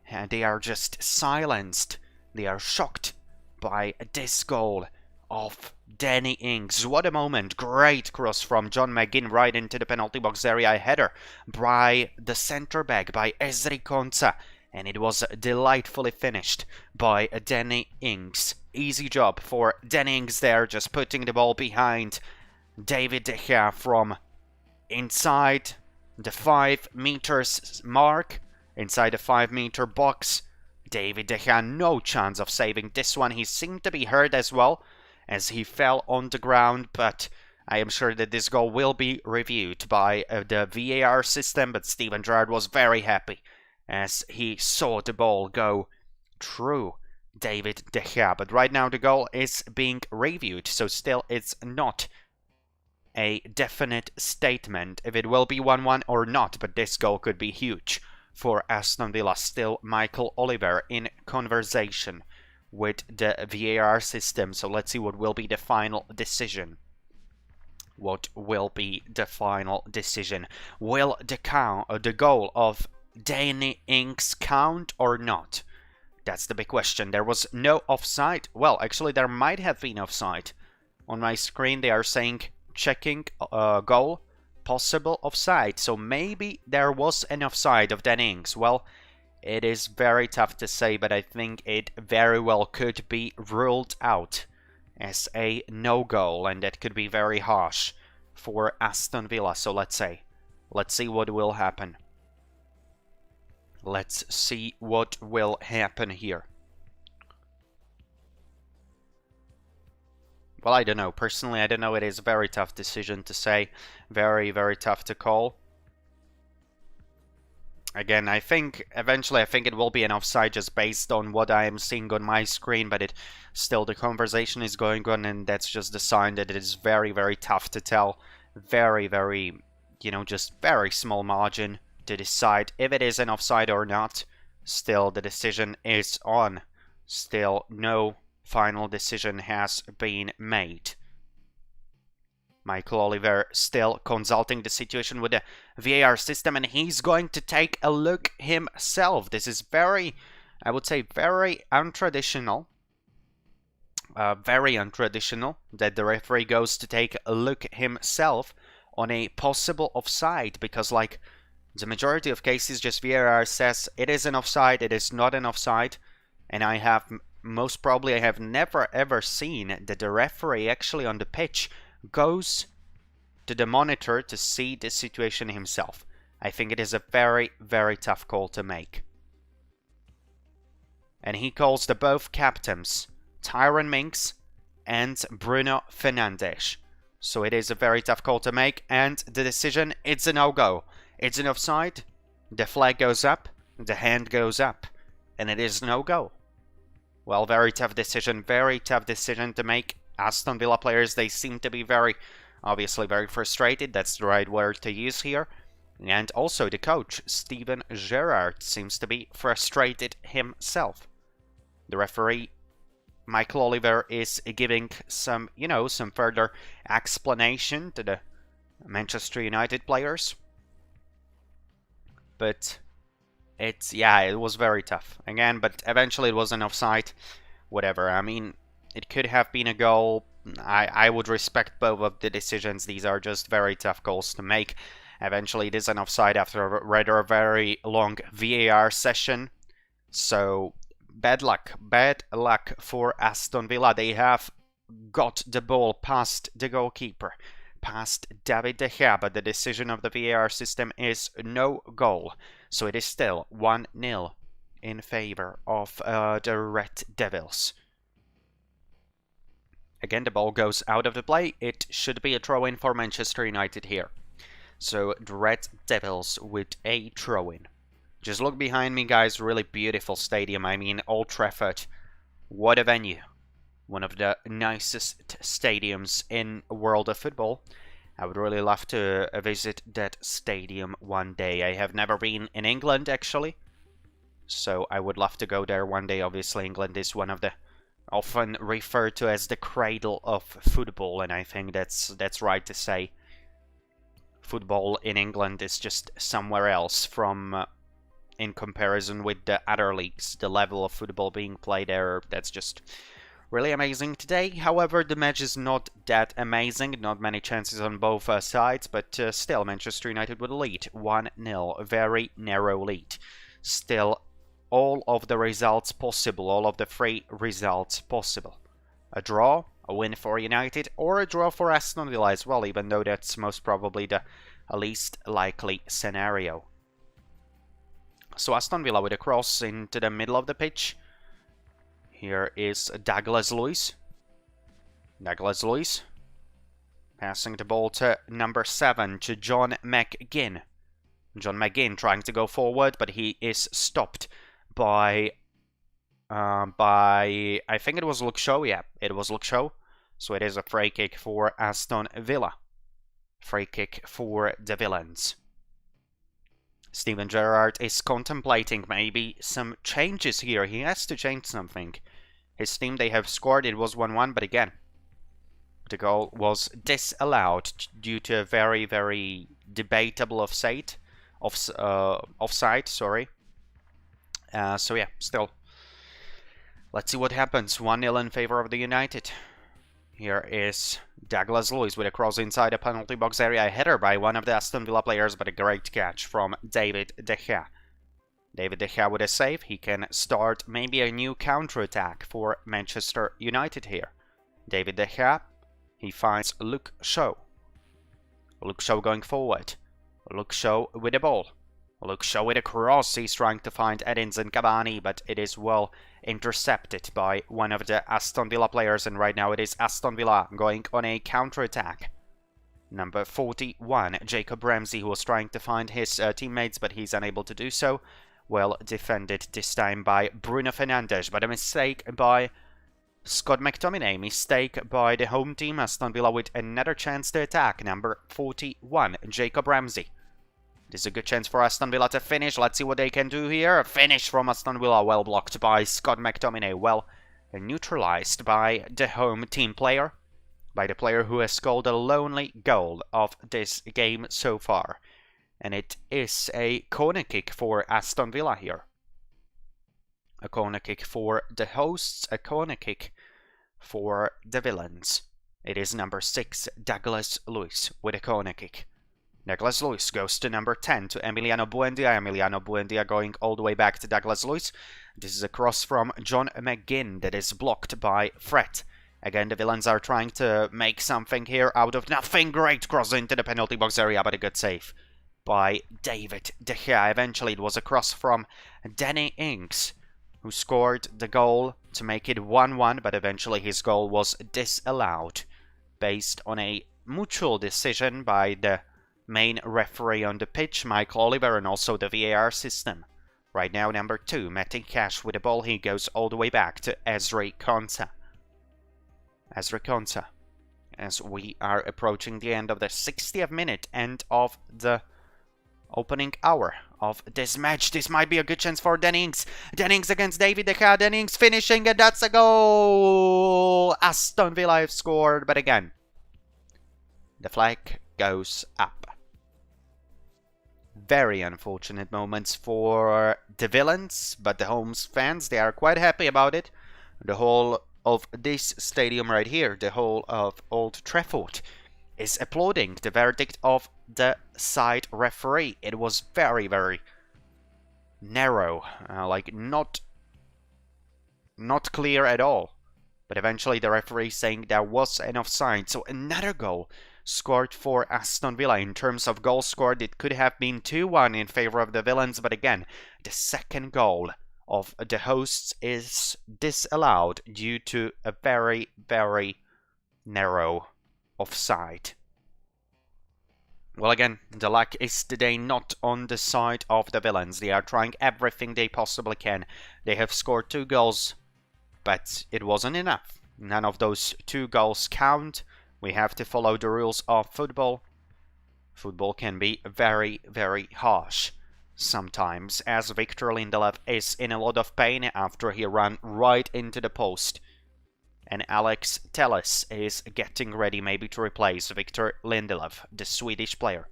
and they are just silenced. They are shocked by this goal of Danny Ings. What a moment. Great cross from John McGinn right into the penalty box area. A header by the centre-back, by Ezri Konsa. And it was delightfully finished by Danny Ings. Easy job for Danny Ings there, just putting the ball behind David De Gea from inside the 5 meters mark, inside the 5-meter box. David De Gea, no chance of saving this one. He seemed to be hurt as well, as he fell on the ground, but I am sure that this goal will be reviewed by the VAR system, but Steven Gerrard was very happy as he saw the ball go through David De Gea. But right now the goal is being reviewed, so still it's not a definite statement if it will be 1-1 or not, but this goal could be huge for Aston Villa. Still Michael Oliver in conversation with the VAR system, so let's see what will be the final decision. What will be the final decision? Will the goal of Danny Ings count or not? That's the big question. There was no offside. Well, actually, there might have been offside. On my screen, they are saying checking goal, possible offside. So maybe there was an offside of Danny Ings. Well, it is very tough to say, but I think it very well could be ruled out as a no-goal, and that could be very harsh for Aston Villa. So let's see what will happen. Let's see what will happen here. Well, I don't know. Personally, I don't know. It is a very tough decision to say. Very, very tough to call. Again, I think eventually it will be an offside just based on what I am seeing on my screen, but it still, the conversation is going on, and that's just the sign that it is very, very tough to tell. Very, very, you know, just very small margin to decide if it is an offside or not. Still, the decision is on. Still, no final decision has been made. Michael Oliver still consulting the situation with the VAR system, and he's going to take a look himself. This is very, I would say, very untraditional. Very untraditional that the referee goes to take a look himself on a possible offside, because like the majority of cases, just VAR says it is an offside, it is not an offside, and I have never ever seen that the referee actually on the pitch goes to the monitor to see the situation himself. I think it is a very, very tough call to make. And he calls the both captains, Tyrone Mings and Bruno Fernandes. So it is a very tough call to make, and the decision, it's a no-go. It's an offside, the flag goes up, the hand goes up, and it is no-go. Well, very tough decision to make. Aston Villa players, they seem to be obviously very frustrated. That's the right word to use here. And also the coach, Steven Gerrard, seems to be frustrated himself. The referee, Michael Oliver, is giving some further explanation to the Manchester United players. But it was very tough. Again, but eventually it was an offside. Whatever, I mean, it could have been a goal. I would respect both of the decisions. These are just very tough goals to make. Eventually it is an offside after a rather very long VAR session. So bad luck for Aston Villa. They have got the ball past the goalkeeper, past David De Gea, but the decision of the VAR system is no goal. So it is still 1-0 in favor of the Red Devils. Again, the ball goes out of the play. It should be a throw-in for Manchester United here. So the Red Devils with a throw-in. Just look behind me, guys. Really beautiful stadium. I mean, Old Trafford. What a venue. One of the nicest stadiums in the world of football. I would really love to visit that stadium one day. I have never been in England, actually. So I would love to go there one day. Obviously, England is one of the often referred to as the cradle of football, and I think that's right to say. Football in England is just somewhere else from in comparison with the other leagues. The level of football being played there, that's just really amazing today. However, the match is not that amazing. Not many chances on both sides, but still Manchester United with a lead. 1-0, very narrow lead. Still all of the results possible, all of the 3 results possible. A draw, a win for United, or a draw for Aston Villa as well, even though that's most probably the least likely scenario. So Aston Villa with a cross into the middle of the pitch. Here is Douglas Luiz. Douglas Luiz passing the ball to number 7, to John McGinn. John McGinn trying to go forward, but he is stopped by I think it was Luke Shaw. Yeah, it was Luke Shaw. So it is a free kick for Aston Villa. Free kick for the villains. Steven Gerrard is contemplating maybe some changes here. He has to change something. His team, they have scored. It was 1-1, but again, the goal was disallowed due to a very, very debatable offside. Sorry. So yeah, still. Let's see what happens. 1-0 in favor of the United. Here is Douglas Luiz with a cross inside the penalty box area. A header by one of the Aston Villa players, but a great catch from David De Gea. David De Gea with a save. He can start maybe a new counter-attack for Manchester United here. David De Gea. He finds Luke Shaw. Luke Shaw going forward. Luke Shaw with the ball. Luke Shaw with a cross. He's trying to find Edinson Cavani, but it is well intercepted by one of the Aston Villa players. And right now it is Aston Villa going on a counter-attack. Number 41, Jacob Ramsey, who was trying to find his teammates, but he's unable to do so. Well defended this time by Bruno Fernandes, but a mistake by Scott McTominay. Mistake by the home team. Aston Villa with another chance to attack. Number 41, Jacob Ramsey. This is a good chance for Aston Villa to finish. Let's see what they can do here. A finish from Aston Villa. Well blocked by Scott McTominay. Well neutralized by the home team player. By the player who has scored the lonely goal of this game so far. And it is a corner kick for Aston Villa here. A corner kick for the hosts. A corner kick for the villains. It is number 6, Douglas Luiz with a corner kick. Douglas Luiz goes to number 10, to Emiliano Buendia. Emiliano Buendia going all the way back to Douglas Luiz. This is a cross from John McGinn that is blocked by Fred. Again, the villains are trying to make something here out of nothing. Great cross into the penalty box area, but a good save by David De Gea. Eventually, it was a cross from Danny Ings, who scored the goal to make it 1-1, but eventually his goal was disallowed based on a mutual decision by the main referee on the pitch, Michael Oliver, and also the VAR system. Right now, number 2, Matty Cash with the ball. He goes all the way back to Ezri Konsa. Ezri Konsa, as we are approaching the end of the 60th minute, end of the opening hour of this match. This might be a good chance for Dennings. Dennings against David De Gea. Dennings finishing, and that's a goal! Aston Villa have scored, but again, the flag goes up. Very unfortunate moments for the villains, but the home's fans, they are quite happy about it. The whole of this stadium right here, the whole of Old Trafford, is applauding the verdict of the side referee. It was very, very narrow, like not clear at all. But eventually the referee saying there was an offside. So another goal scored for Aston Villa. In terms of goals scored, it could have been 2-1 in favor of the villains, but again, the second goal of the hosts is disallowed due to a very, very narrow offside. Well, again, the luck is today not on the side of the villains. They are trying everything they possibly can. They have scored 2 goals, but it wasn't enough. None of those 2 goals count. We have to follow the rules of football. Football can be very, very harsh sometimes, as Victor Lindelof is in a lot of pain after he ran right into the post. And Alex Telles is getting ready maybe to replace Victor Lindelof, the Swedish player.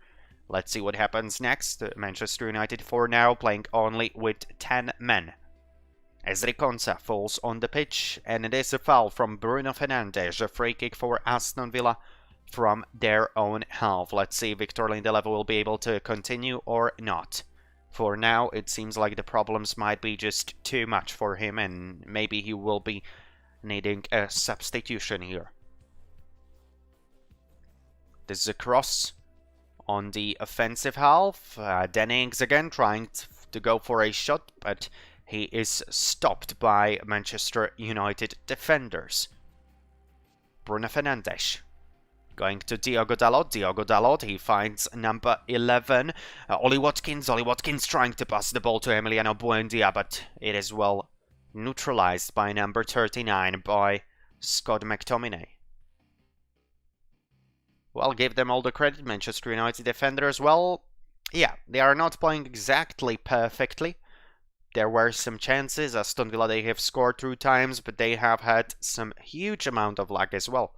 Let's see what happens next. Manchester United for now playing only with 10 men. Ezri Konsa falls on the pitch, and it is a foul from Bruno Fernandes. A free kick for Aston Villa from their own half. Let's see if Victor Lindelof will be able to continue or not. For now, it seems like the problems might be just too much for him, and maybe he will be needing a substitution here. This is a cross on the offensive half. Dennings again trying to go for a shot, but he is stopped by Manchester United defenders. Bruno Fernandes going to Diogo Dalot. Diogo Dalot, he finds number 11. Ollie Watkins. Ollie Watkins trying to pass the ball to Emiliano Buendia, but it is well neutralized by number 39, by Scott McTominay. well, give them all the credit. Manchester United defenders, well, yeah, they are not playing exactly perfectly. There were some chances. Aston Villa, they have scored 2 times, but they have had some huge amount of luck as well.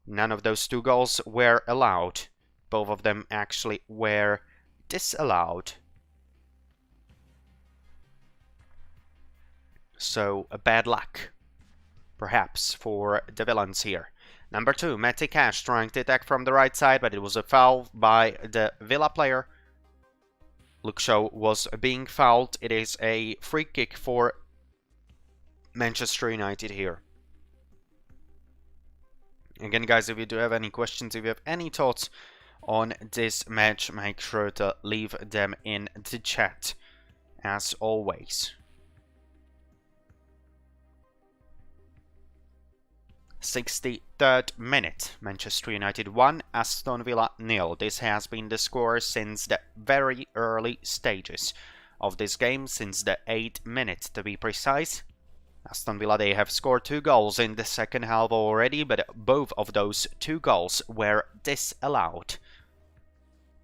None of those 2 goals were allowed. Both of them actually were disallowed. So, a bad luck, perhaps, for the villains here. Number 2, Matty Cash trying to attack from the right side, but it was a foul by the Villa player. Luke Shaw was being fouled. It is a free kick for Manchester United here. Again, guys, if you do have any questions, if you have any thoughts on this match, make sure to leave them in the chat, as always. 63rd minute, Manchester United 1, Aston Villa 0. This has been the score since the very early stages of this game, since the 8th minute to be precise. Aston Villa, they have scored 2 goals in the second half already, but both of those 2 goals were disallowed.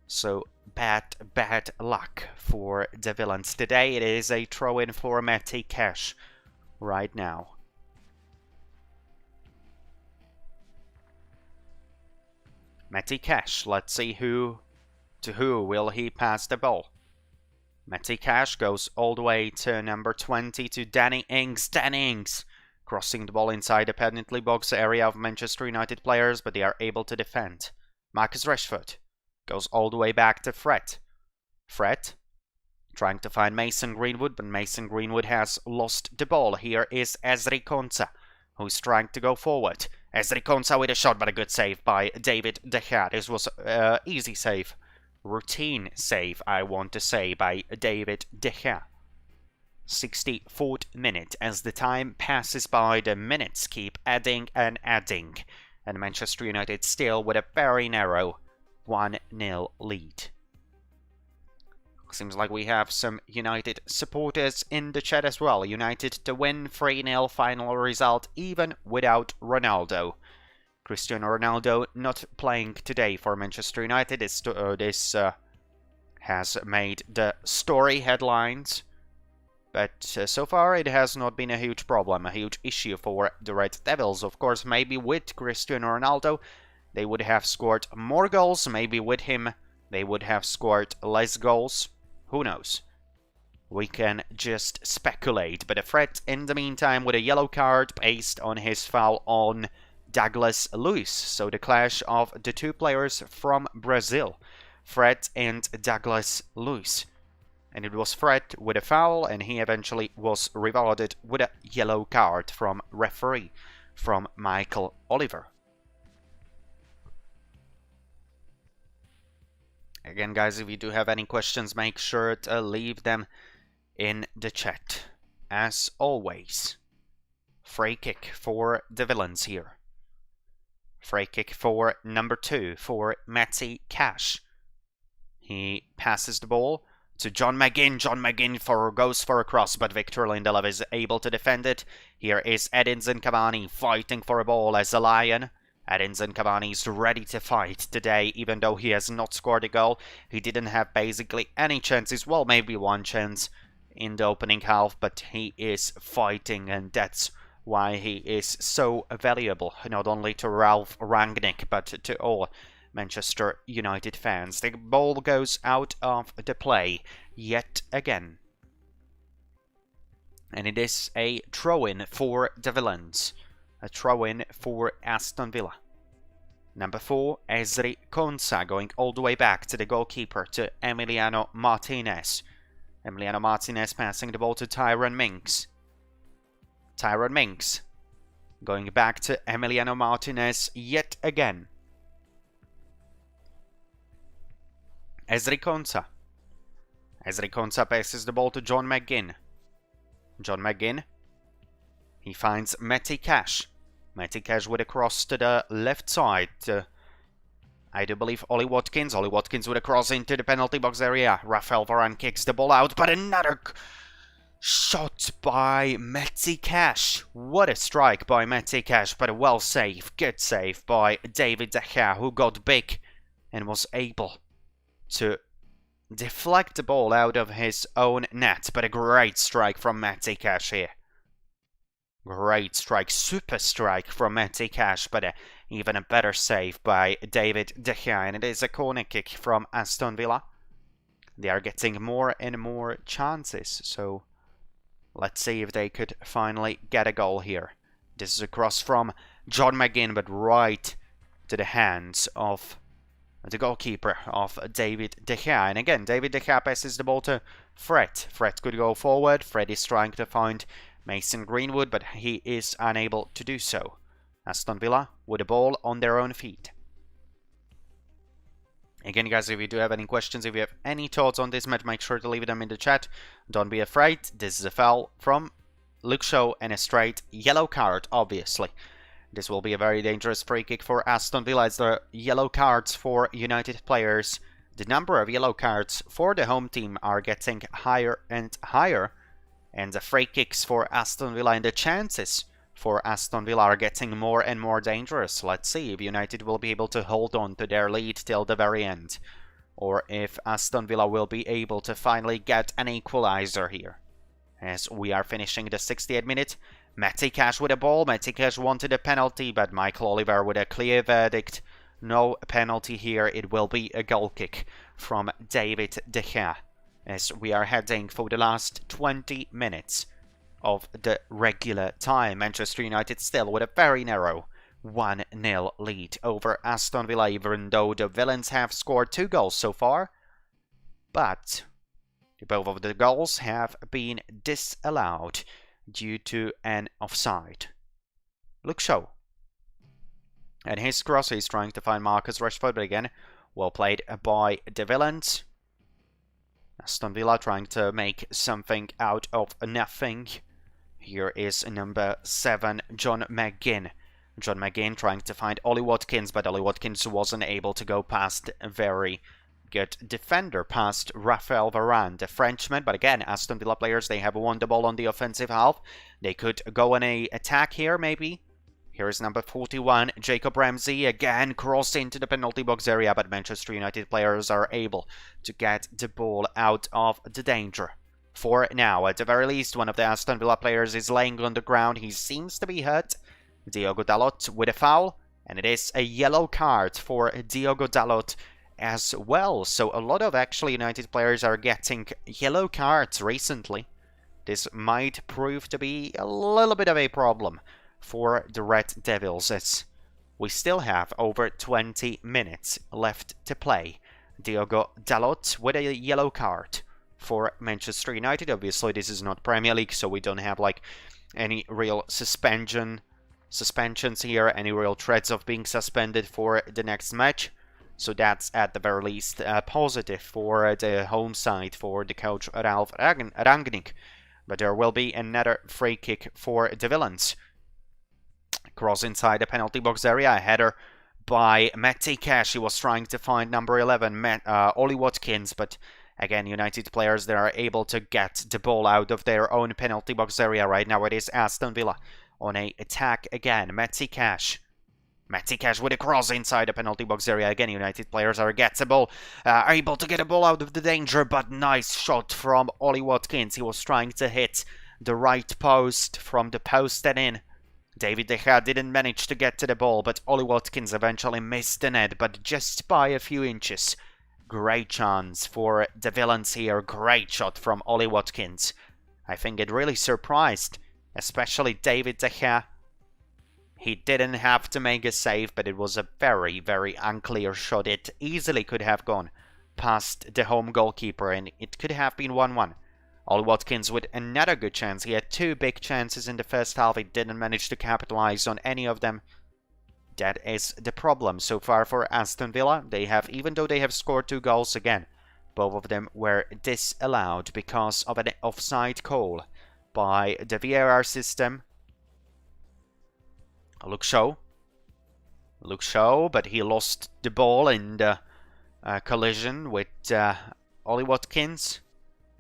So bad luck for the villains today. It is a throw-in for Matty Cash right now. Matty Cash, let's see to who will he pass the ball. Matty Cash goes all the way to number 20, to Danny Ings. Danny Ings crossing the ball inside the penalty box area of Manchester United players, but they are able to defend. Marcus Rashford goes all the way back to Fred. Fred trying to find Mason Greenwood, but Mason Greenwood has lost the ball. Here is Ezri Konsa, who's trying to go forward. Ezri Konsa with a shot, but a good save by David De Gea. This was an easy save. Routine save, I want to say, by David De Gea. 64th minute. As the time passes by, the minutes keep adding and adding. And Manchester United still with a very narrow 1-0 lead. Seems like we have some United supporters in the chat as well. United to win, 3-0 final result, even without Ronaldo. Cristiano Ronaldo not playing today for Manchester United. This has made the story headlines, but so far it has not been a huge problem, a huge issue for the Red Devils. Of course, maybe with Cristiano Ronaldo they would have scored more goals. Maybe with him they would have scored less goals. Who knows? We can just speculate. But a threat in the meantime with a yellow card based on his foul on Douglas Luiz. So the clash of the 2 players from Brazil, Fred and Douglas Luiz. And it was Fred with a foul, and he eventually was rewarded with a yellow card from referee, from Michael Oliver. Again, guys, if you do have any questions, make sure to leave them in the chat. As always, free kick for the villains here. Free kick for number 2, for Matty Cash. He passes the ball to John McGinn. John McGinn goes for a cross, but Victor Lindelof is able to defend it. Here is Edinson Cavani fighting for a ball as a lion. Edinson Cavani is ready to fight today, even though he has not scored a goal. He didn't have basically any chances, well, maybe one chance in the opening half, but he is fighting, and that's why he is so valuable, not only to Ralf Rangnick, but to all Manchester United fans. The ball goes out of the play yet again. And it is a throw-in for the villains. A throw-in for Aston Villa. Number 4, Ezri Konsa, going all the way back to the goalkeeper, to Emiliano Martinez. Emiliano Martinez passing the ball to Tyrone Mings. Tyrone Mings going back to Emiliano Martinez yet again. Ezri Konsa. Ezri Konsa passes the ball to John McGinn. John McGinn. He finds Matty Cash. Matty Cash with a cross to the left side. I do believe Ollie Watkins. Ollie Watkins with a cross into the penalty box area. Rafael Varane kicks the ball out, but another Shot by Matty Cash. What a strike by Matty Cash, but a well save, good save by David De Gea, who got big and was able to deflect the ball out of his own net. But a great strike from Matty Cash here. Great strike, super strike from Matty Cash, but even a better save by David De Gea, and it is a corner kick from Aston Villa. They are getting more and more chances, so let's see if they could finally get a goal here. This is a cross from John McGinn, but right to the hands of the goalkeeper of David De Gea. And again, David De Gea passes the ball to Fred. Fred could go forward. Fred is trying to find Mason Greenwood, but he is unable to do so. Aston Villa with the ball on their own feet. Again, guys, if you do have any questions, if you have any thoughts on this match, make sure to leave them in the chat. Don't be afraid. This is a foul from Luke Shaw and a straight yellow card, obviously. This will be a very dangerous free kick for Aston Villa. It's the yellow cards for United players. The number of yellow cards for the home team are getting higher and higher. And the free kicks for Aston Villa and the chances for Aston Villa are getting more and more dangerous. Let's see if United will be able to hold on to their lead till the very end, or if Aston Villa will be able to finally get an equalizer here. As we are finishing the 68th minute, Matty Cash with a ball. Matty Cash wanted a penalty, but Michael Oliver with a clear verdict. No penalty here. It will be a goal kick from David De Gea, as we are heading for the last 20 minutes of the regular time. Manchester United still with a very narrow 1-0 lead over Aston Villa, even though the Villains have scored 2 goals so far. But both of the goals have been disallowed due to an offside. Luke Shaw. And his cross, he's trying to find Marcus Rashford, but again, well played by the Villains. Aston Villa trying to make something out of nothing. Here is number 7, John McGinn. John McGinn trying to find Ollie Watkins, but Ollie Watkins wasn't able to go past a very good defender, past Raphael Varane, the Frenchman. But again, Aston Villa players, they have won the ball on the offensive half. They could go on a attack here, maybe. Here is number 41, Jacob Ramsey, again crossed into the penalty box area, but Manchester United players are able to get the ball out of the danger. For now, at the very least, one of the Aston Villa players is laying on the ground. He seems to be hurt. Diogo Dalot with a foul, and it is a yellow card for Diogo Dalot as well. So a lot of actually United players are getting yellow cards recently. This might prove to be a little bit of a problem for the Red Devils, as we still have over 20 minutes left to play. Diogo Dalot with a yellow card for Manchester United. Obviously, this is not Premier League, so we don't have like any real suspensions here, any real threats of being suspended for the next match. So that's at the very least positive for the home side, for the coach Ralf Rangnick. But there will be another free kick for the Villains. Cross inside the penalty box area, a header by Matty Cash. He was trying to find number 11, Ollie Watkins, but again, United players, they are able to get the ball out of their own penalty box area. Right now it is Aston Villa on a attack again. Matty Cash. Matty Cash with a cross inside the penalty box area. Again, United players are able to get a ball out of the danger, but nice shot from Ollie Watkins. He was trying to hit the right post, from the post and in. David De Gea didn't manage to get to the ball, but Ollie Watkins eventually missed the net, but just by a few inches. Great chance for the Villains here. Great shot from Ollie Watkins. I think it really surprised, especially David De Gea. He didn't have to make a save, but it was a very, very unclear shot. It easily could have gone past the home goalkeeper, and it could have been 1-1. Ollie Watkins with another good chance. He had 2 big chances in the first half. He didn't manage to capitalize on any of them. That is the problem so far for Aston Villa. They have, even though they have scored 2 goals again, both of them were disallowed because of an offside call by the VAR system. Luke Shaw, but he lost the ball in the collision with Ollie Watkins.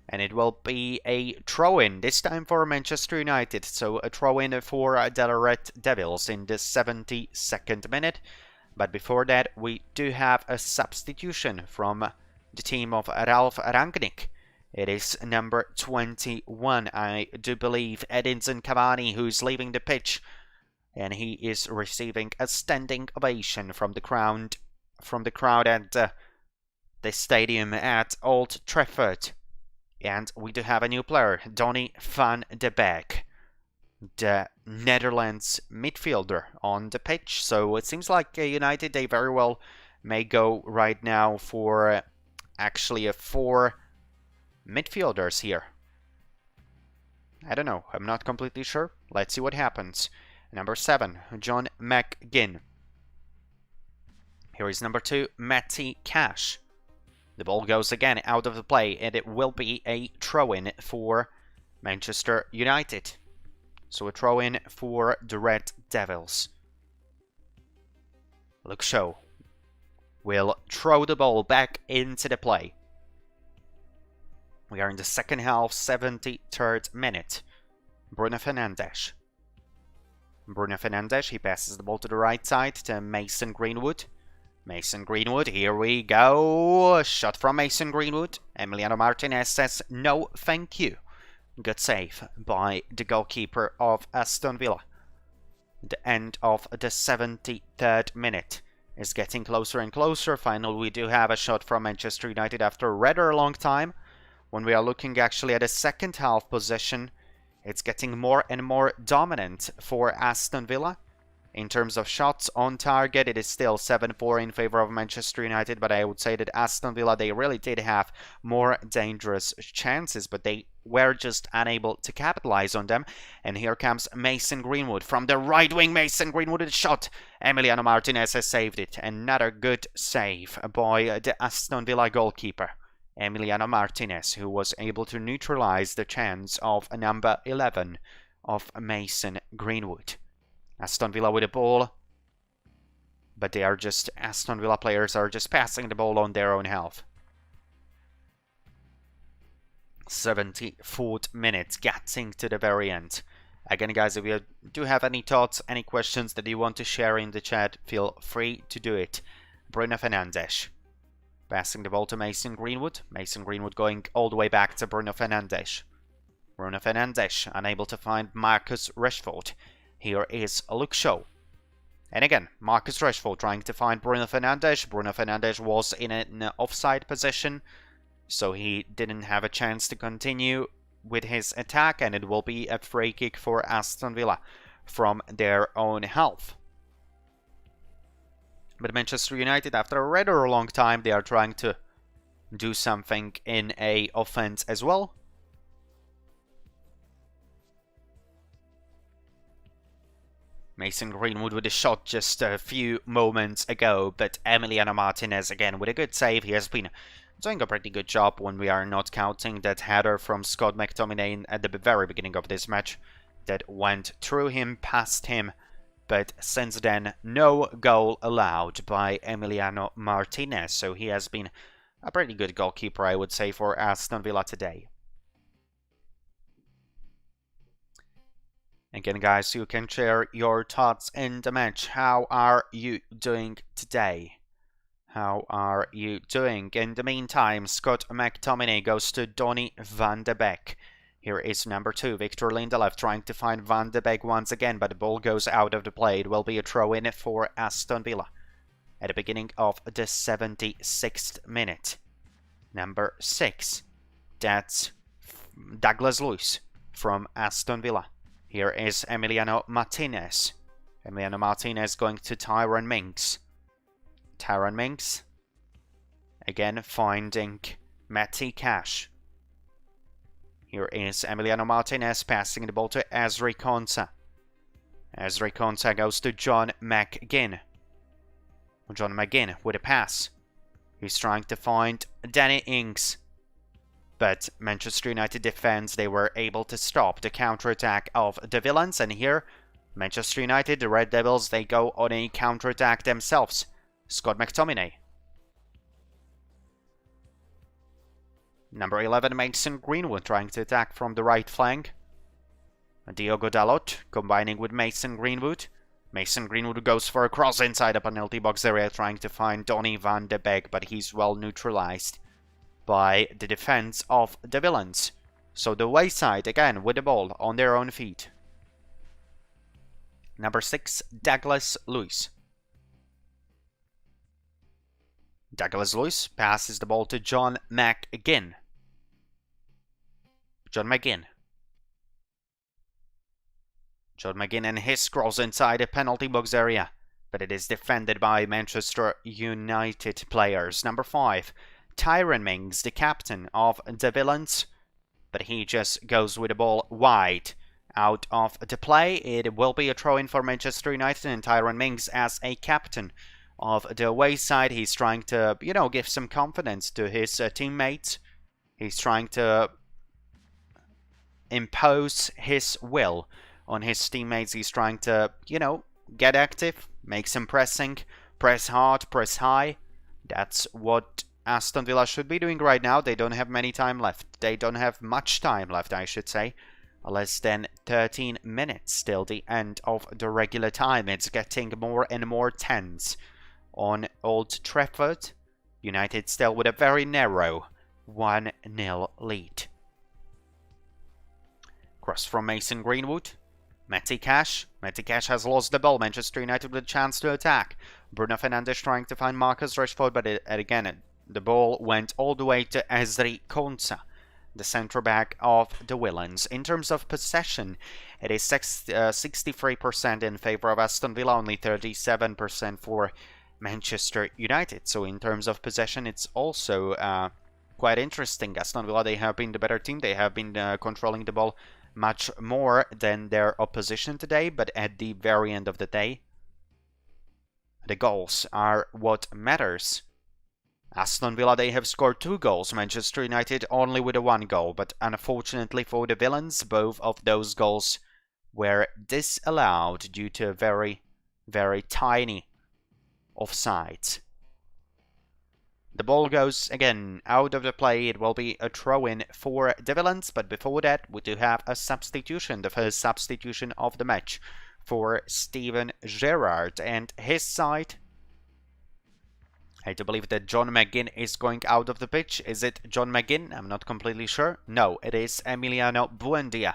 And it will be a throw-in, this time for Manchester United. So a throw-in for the Red Devils in the 72nd minute. But before that, we do have a substitution from the team of Ralf Rangnick. It is number 21, I do believe, Edinson Cavani, who's leaving the pitch. And he is receiving a standing ovation from the crowd at the stadium at Old Trafford. And we do have a new player, Donny van de Beek, the Netherlands midfielder on the pitch. So it seems like United, they very well may go right now for actually 4 midfielders here. I don't know. I'm not completely sure. Let's see what happens. Number 7, John McGinn. Here is number 2, Matty Cash. The ball goes again out of the play, and it will be a throw-in for Manchester United. So a throw-in for the Red Devils. Luke Shaw will throw the ball back into the play. We are in the second half, 73rd minute. Bruno Fernandes. Bruno Fernandes, he passes the ball to the right side to Mason Greenwood. Mason Greenwood, here we go. A shot from Mason Greenwood. Emiliano Martinez says no thank you. Good save by the goalkeeper of Aston Villa. The end of the 73rd minute is getting closer and closer. Finally, we do have a shot from Manchester United after a rather long time. When we are looking actually at the second half position, it's getting more and more dominant for Aston Villa. In terms of shots on target, it is still 7-4 in favor of Manchester United, but I would say that Aston Villa, they really did have more dangerous chances, but they were just unable to capitalize on them. And here comes Mason Greenwood from the right wing. Mason Greenwood with a shot. Emiliano Martinez has saved it. Another good save by the Aston Villa goalkeeper, Emiliano Martinez, who was able to neutralize the chance of number 11 of Mason Greenwood. Aston Villa with the ball, but Aston Villa players are just passing the ball on their own half. 74th minute, getting to the very end. Again, guys, if you do have any thoughts, any questions that you want to share in the chat, feel free to do it. Bruno Fernandes passing the ball to Mason Greenwood. Mason Greenwood going all the way back to Bruno Fernandes. Bruno Fernandes unable to find Marcus Rashford. Here is Luke Shaw. And again, Marcus Rashford trying to find Bruno Fernandes. Bruno Fernandes was in an offside position, so he didn't have a chance to continue with his attack, and it will be a free kick for Aston Villa from their own half. But Manchester United, after a rather long time, they are trying to do something in a offense as well. Mason Greenwood with a shot just a few moments ago, but Emiliano Martinez again with a good save. He has been doing a pretty good job when we are not counting that header from Scott McTominay at the very beginning of this match that went through him, past him. But since then, no goal allowed by Emiliano Martinez. So he has been a pretty good goalkeeper, I would say, for Aston Villa today. Again, guys, you can share your thoughts in the match. How are you doing today? How are you doing? In the meantime, Scott McTominay goes to Donny van de Beek. Here is number 2, Victor Lindelof, trying to find van de Beek once again, but the ball goes out of the play. It will be a throw-in for Aston Villa at the beginning of the 76th minute. Number 6, that's Douglas Luiz from Aston Villa. Here is Emiliano Martinez. Emiliano Martinez going to Tyrone Mings. Tyrone Mings again finding Matty Cash. Here is Emiliano Martinez passing the ball to Ezri Konsa. Ezri Konsa goes to John McGinn. John McGinn with a pass. He's trying to find Danny Ings. But Manchester United defense, they were able to stop the counter-attack of the Villains. And here, Manchester United, the Red Devils, they go on a counter-attack themselves. Scott McTominay. Number 11, Mason Greenwood trying to attack from the right flank. Diogo Dalot combining with Mason Greenwood. Mason Greenwood goes for a cross inside the penalty box area, trying to find Donny van de Beek, but he's well neutralized by the defense of the Villains. So the away side again with the ball on their own feet. Number 6, Douglas Luiz. Douglas Luiz passes the ball to John McGinn. John McGinn and his cross inside the penalty box area, but it is defended by Manchester United players. Number 5, Tyrone Mings, the captain of the Villains, but he just goes with the ball wide out of the play. It will be a throw-in for Manchester United, and Tyrone Mings as a captain of the away side, he's trying to, give some confidence to his teammates. He's trying to impose his will on his teammates. He's trying to, get active, make some pressing, press hard, press high. That's what Aston Villa should be doing right now. They don't have many time left. They don't have much time left, I should say. Less than 13 minutes till the end of the regular time. It's getting more and more tense on Old Trafford. United still with a very narrow 1-0 lead. Cross from Mason Greenwood. Matty Cash. Matty Cash has lost the ball. Manchester United with a chance to attack. Bruno Fernandes trying to find Marcus Rashford, but again, the ball went all the way to Ezri Konsa, the centre back of the Villains. In terms of possession, it is 63% in favour of Aston Villa, only 37% for Manchester United. So in terms of possession, it's also quite interesting. Aston Villa, they have been the better team. They have been controlling the ball much more than their opposition today, but at the very end of the day, the goals are what matters. Aston Villa, they have scored 2 goals. Manchester United only with a 1 goal, but unfortunately for the Villains, both of those goals were disallowed due to very, very tiny offsides. The ball goes again out of the play. It will be a throw-in for the Villains, but before that we do have a substitution, the first substitution of the match for Steven Gerrard and his side. I do believe that John McGinn is going out of the pitch. Is it John McGinn? I'm not completely sure. No, it is Emiliano Buendia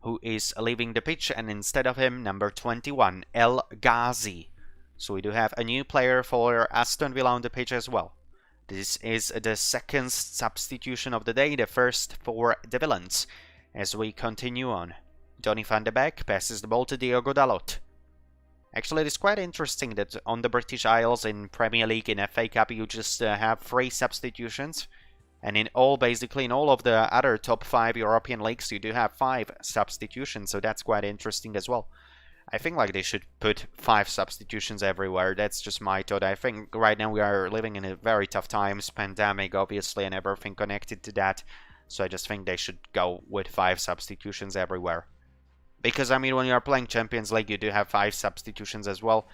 who is leaving the pitch, and instead of him, number 21, El Ghazi. So we do have a new player for Aston Villa on the pitch as well. This is the second substitution of the day, the first for the Villains. As we continue on, Donny van de Beek passes the ball to Diogo Dalot. Actually, it is quite interesting that on the British Isles, in Premier League, in FA Cup, you just have 3 substitutions. And basically in all of the other top 5 European leagues, you do have 5 substitutions. So that's quite interesting as well. I think they should put 5 substitutions everywhere. That's just my thought. I think right now we are living in a very tough times, pandemic obviously, and everything connected to that. So I just think they should go with 5 substitutions everywhere. Because, I mean, when you are playing Champions League, you do have 5 substitutions as well.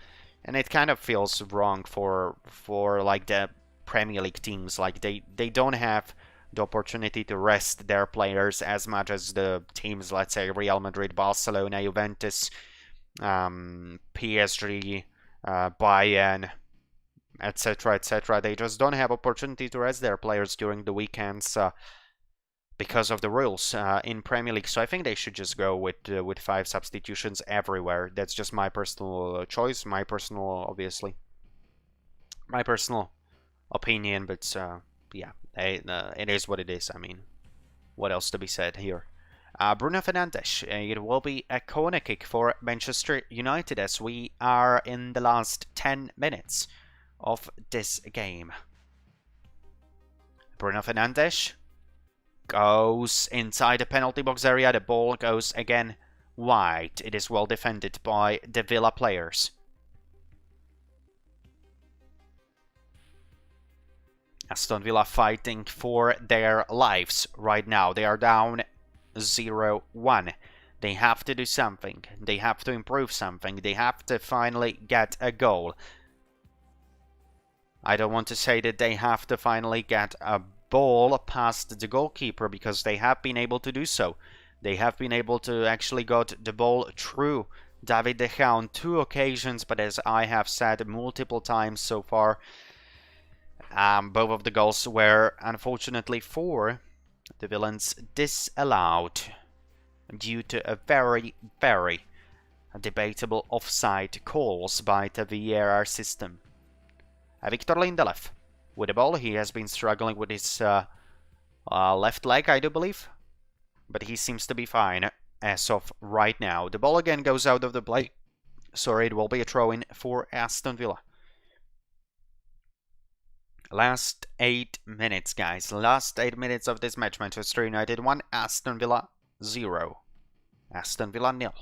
And it kind of feels wrong for the Premier League teams. They don't have the opportunity to rest their players as much as the teams, let's say, Real Madrid, Barcelona, Juventus, PSG, Bayern, etc., etc. They just don't have opportunity to rest their players during the weekends because of the rules in Premier League. So I think they should just go with 5 substitutions everywhere. That's just my personal choice, my personal opinion. But yeah, it is what it is. I mean, what else to be said here? Bruno Fernandes, it will be a corner kick for Manchester United as we are in the last 10 minutes of this game. Bruno Fernandes goes inside the penalty box area. The ball goes again wide. It is well defended by the Villa players. Aston Villa fighting for their lives right now. They are down 0-1. They have to do something. They have to improve something. They have to finally get a goal. I don't want to say that they have to finally get a ball past the goalkeeper, because they have been able to do so. They have been able to actually got the ball through David De Gea on 2 occasions, but as I have said multiple times so far, both of the goals were unfortunately for the villains disallowed due to a very, very debatable offside calls by the VAR system. Victor Lindelöf with the ball. He has been struggling with his left leg, I do believe, but he seems to be fine as of right now. The ball again goes out of the play. Sorry, it will be a throw-in for Aston Villa. Last 8 minutes, guys. Last 8 minutes of this match. Manchester United 1, Aston Villa 0. Aston Villa 0.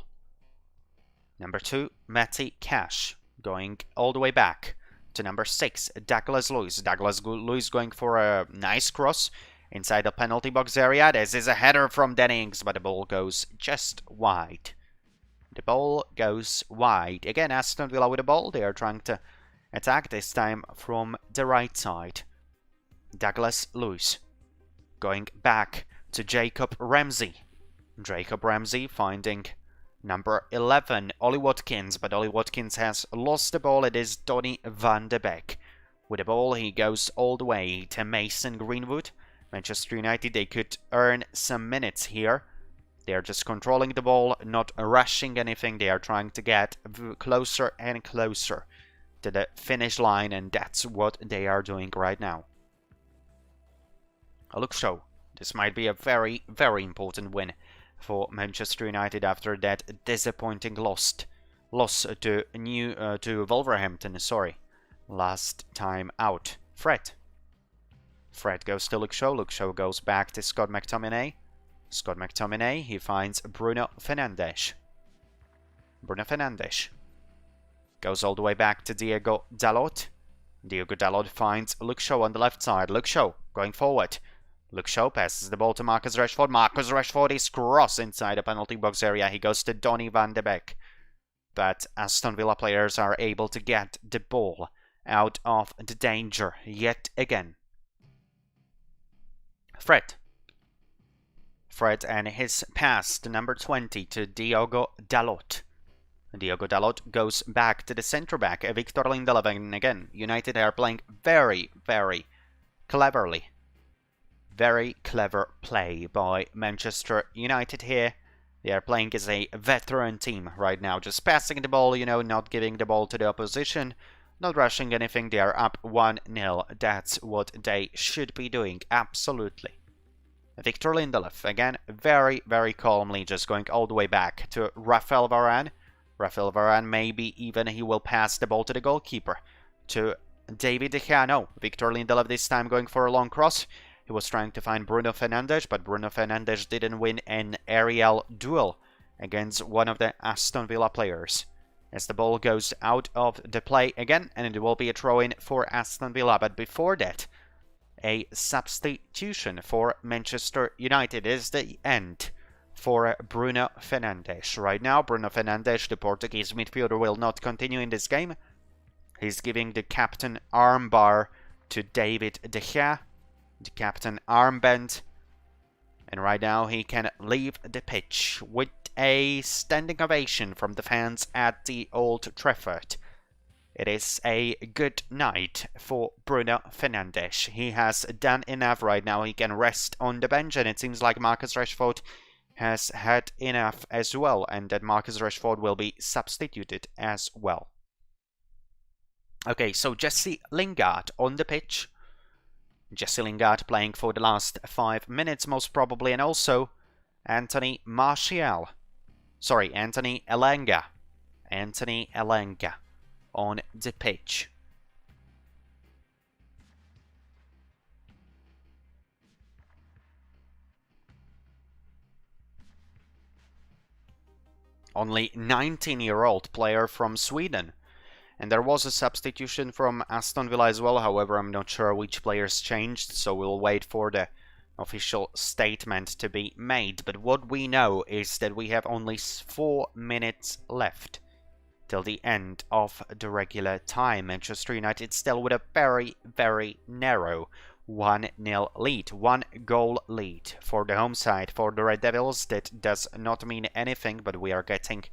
Number 2, Matty Cash, going all the way back to number 6, Douglas Luiz. Douglas Luiz going for a nice cross inside the penalty box area. This is a header from Dennings, but the ball goes just wide. The ball goes wide. Again, Aston Villa with the ball. They are trying to attack, this time from the right side. Douglas Luiz going back to Jacob Ramsey. Jacob Ramsey finding number 11, Ollie Watkins, but Ollie Watkins has lost the ball. It is Donny van de Beek. With the ball, he goes all the way to Mason Greenwood. Manchester United, they could earn some minutes here. They are just controlling the ball, not rushing anything. They are trying to get closer and closer to the finish line, and that's what they are doing right now. A look show. This might be a very, very important win for Manchester United after that disappointing loss to Wolverhampton. Sorry, last time out. Fred goes to Luke Shaw. Luke Shaw goes back to Scott McTominay. Scott McTominay, he finds Bruno Fernandes. Bruno Fernandes goes all the way back to Diego Dalot. Diego Dalot finds Luke Shaw on the left side. Luke Shaw going forward. Luke Shaw passes the ball to Marcus Rashford. Marcus Rashford is cross inside the penalty box area. He goes to Donny van de Beek. But Aston Villa players are able to get the ball out of the danger yet again. Fred and his pass to number 20 to Diogo Dalot. Diogo Dalot goes back to the centre back, Victor Lindelöf, and again, United are playing very, very cleverly. Very clever play by Manchester United here. They are playing as a veteran team right now, just passing the ball, not giving the ball to the opposition, not rushing anything. They are up 1-0. That's what they should be doing, absolutely. Victor Lindelöf, again, very, very calmly, just going all the way back to Raphael Varane. Raphael Varane, maybe even he will pass the ball to the goalkeeper, to David De Gea. No, Victor Lindelöf this time going for a long cross. He was trying to find Bruno Fernandes, but Bruno Fernandes didn't win an aerial duel against one of the Aston Villa players. As the ball goes out of the play again, and it will be a throw-in for Aston Villa. But before that, a substitution for Manchester United is the end for Bruno Fernandes. Right now, Bruno Fernandes, the Portuguese midfielder, will not continue in this game. He's giving the captain armbar to David De Gea. The captain armband, and right now he can leave the pitch with a standing ovation from the fans at the Old Trafford. It is a good night for Bruno Fernandes. He has done enough right now. He can rest on the bench, and it seems like Marcus Rashford has had enough as well, and that Marcus Rashford will be substituted as well. Okay, so Jesse Lingard on the pitch. Jesse Lingard playing for the last 5 minutes most probably, and also Anthony Elanga. Anthony Elanga on the pitch. Only 19-year-old player from Sweden. And there was a substitution from Aston Villa as well. However, I'm not sure which players changed, so we'll wait for the official statement to be made. But what we know is that we have only 4 minutes left till the end of the regular time. Manchester United still with a very, very narrow 1-0 lead, 1-goal lead for the home side. For the Red Devils, that does not mean anything, but we are getting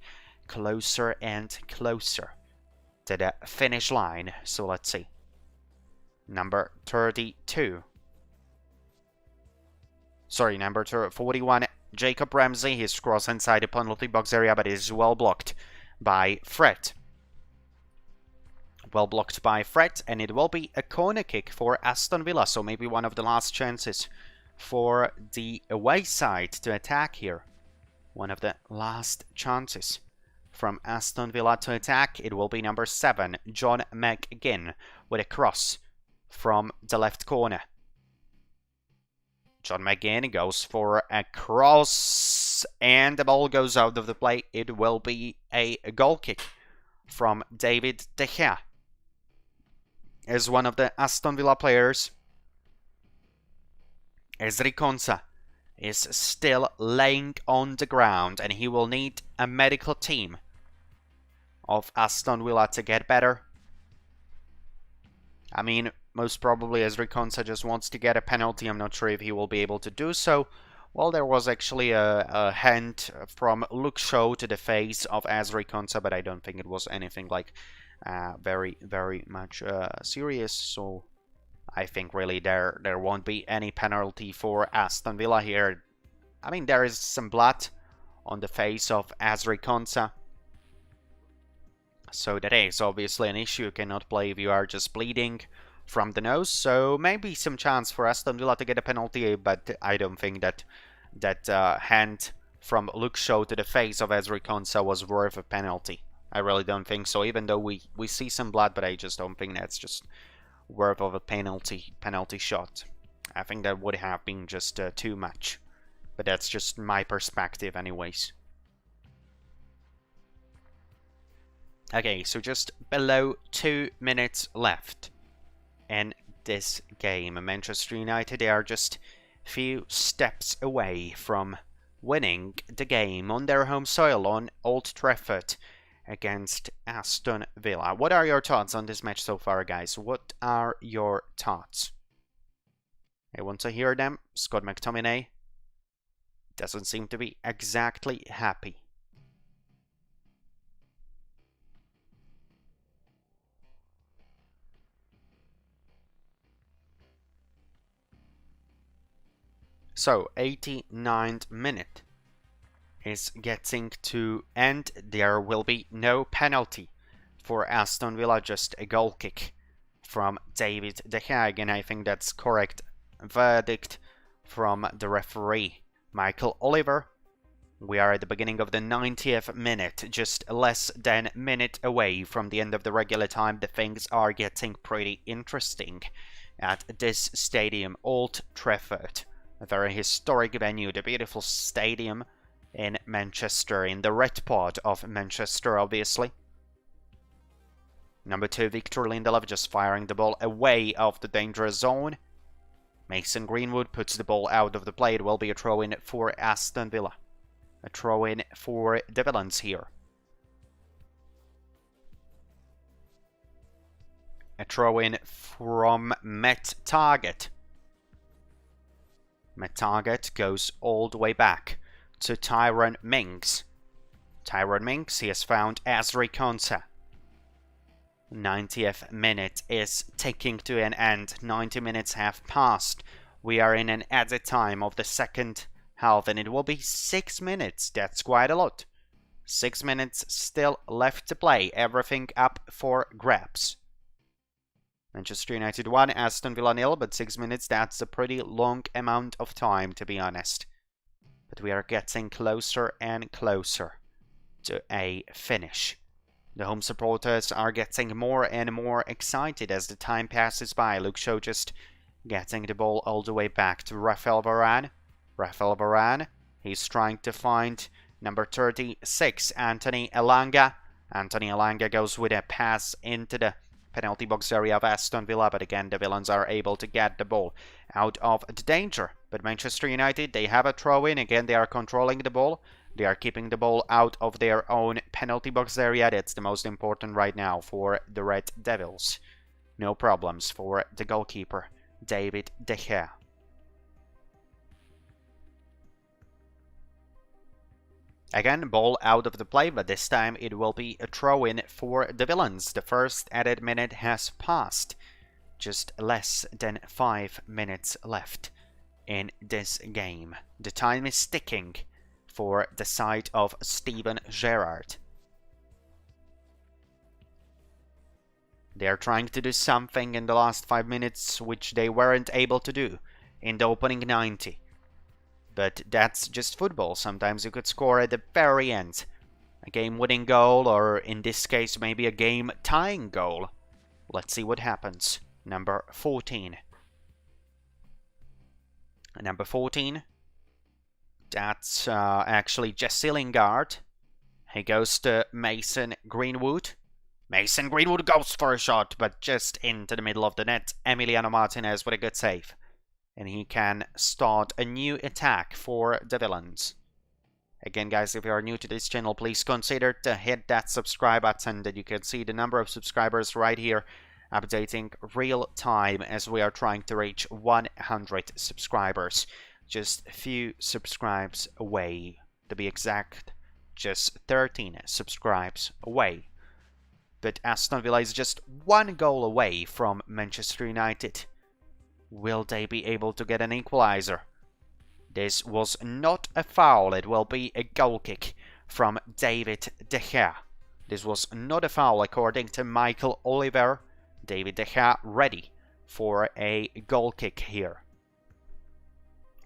closer and closer to the finish line. So let's see. Number 32. Sorry, number 41, Jacob Ramsey. His cross inside the penalty box area, but it is well blocked by Fred. Well blocked by Fred, and it will be a corner kick for Aston Villa. So maybe one of the last chances for the away side to attack here. One of the last chances from Aston Villa to attack. It will be number 7, John McGinn, with a cross from the left corner. John McGinn goes for a cross, and the ball goes out of the play. It will be a goal kick from David De Gea. As one of the Aston Villa players, Ezri Konsa, is still laying on the ground, and he will need a medical team of Aston Villa to get better. I mean, most probably Ezri Konsa just wants to get a penalty. I'm not sure if he will be able to do so. Well, there was actually a hand from Luke Shaw to the face of Ezri Konsa, but I don't think it was anything like very much serious. So I think really there won't be any penalty for Aston Villa here. I mean, there is some blood on the face of Ezri Konsa, so that is obviously an issue. You cannot play if you are just bleeding from the nose. So maybe some chance for Aston Villa to get a penalty, but I don't think that hand from Luke Shaw to the face of Ezri Konsa was worth a penalty. I really don't think so, even though we see some blood, but I just don't think that's just worth of a penalty shot. I think that would have been just too much, but that's just my perspective anyways. Okay, so just below 2 minutes left in this game. Manchester United, they are just few steps away from winning the game on their home soil on Old Trafford against Aston Villa. What are your thoughts on this match so far, guys? What are your thoughts? I want to hear them. Scott McTominay doesn't seem to be exactly happy. So, 89th minute is getting to end. There will be no penalty for Aston Villa, just a goal kick from David De Gea. Again, I think that's correct verdict from the referee, Michael Oliver. We are at the beginning of the 90th minute, just less than a minute away from the end of the regular time. The things are getting pretty interesting at this stadium, Old Trafford. A very historic venue, the beautiful stadium in Manchester, in the red part of Manchester, obviously. Number 2, Victor Lindelof, just firing the ball away of the danger zone. Mason Greenwood puts the ball out of the play. It will be a throw-in for Aston Villa. A throw-in for the Villains here. A throw-in from Matt Targett. Matt Targett goes all the way back to Tyrone Mings. Tyrone Mings, he has found Ezri Konsa. 90th minute is ticking to an end. 90 minutes have passed. We are in an added time of the second half, and it will be 6 minutes. That's quite a lot. 6 minutes still left to play. Everything up for grabs. Manchester United 1, Aston Villa 0, but 6 minutes, that's a pretty long amount of time, to be honest. But we are getting closer and closer to a finish. The home supporters are getting more and more excited as the time passes by. Luke Shaw just getting the ball all the way back to Rafael Varane. Rafael Varane, he's trying to find number 36, Anthony Elanga. Anthony Elanga goes with a pass into the penalty box area of Aston Villa, but again the Villains are able to get the ball out of the danger. But Manchester United, they have a throw-in. Again, they are controlling the ball. They are keeping the ball out of their own penalty box area. That's the most important right now for the Red Devils. No problems for the goalkeeper, David De Gea. Again, ball out of the play, but this time it will be a throw-in for the Villains. The first added minute has passed. Just less than 5 minutes left in this game. The time is ticking for the side of Steven Gerrard. They are trying to do something in the last 5 minutes which they weren't able to do in the opening 90. But that's just football. Sometimes you could score at the very end. A game-winning goal, or in this case maybe a game-tying goal. Let's see what happens. Number 14. Number 14. That's actually Jesse Lingard. He goes to Mason Greenwood. Mason Greenwood goes for a shot, but just into the middle of the net. Emiliano Martinez with a good save. And he can start a new attack for the Villains. Again, guys, if you are new to this channel, please consider to hit that subscribe button that you can see the number of subscribers right here, updating real time as we are trying to reach 100 subscribers. Just a few subscribes away, to be exact, just 13 subscribes away. But Aston Villa is just 1 goal away from Manchester United. Will they be able to get an equalizer? This was not a foul. It will be a goal kick from David De Gea. This was not a foul according to Michael Oliver. David De Gea ready for a goal kick here.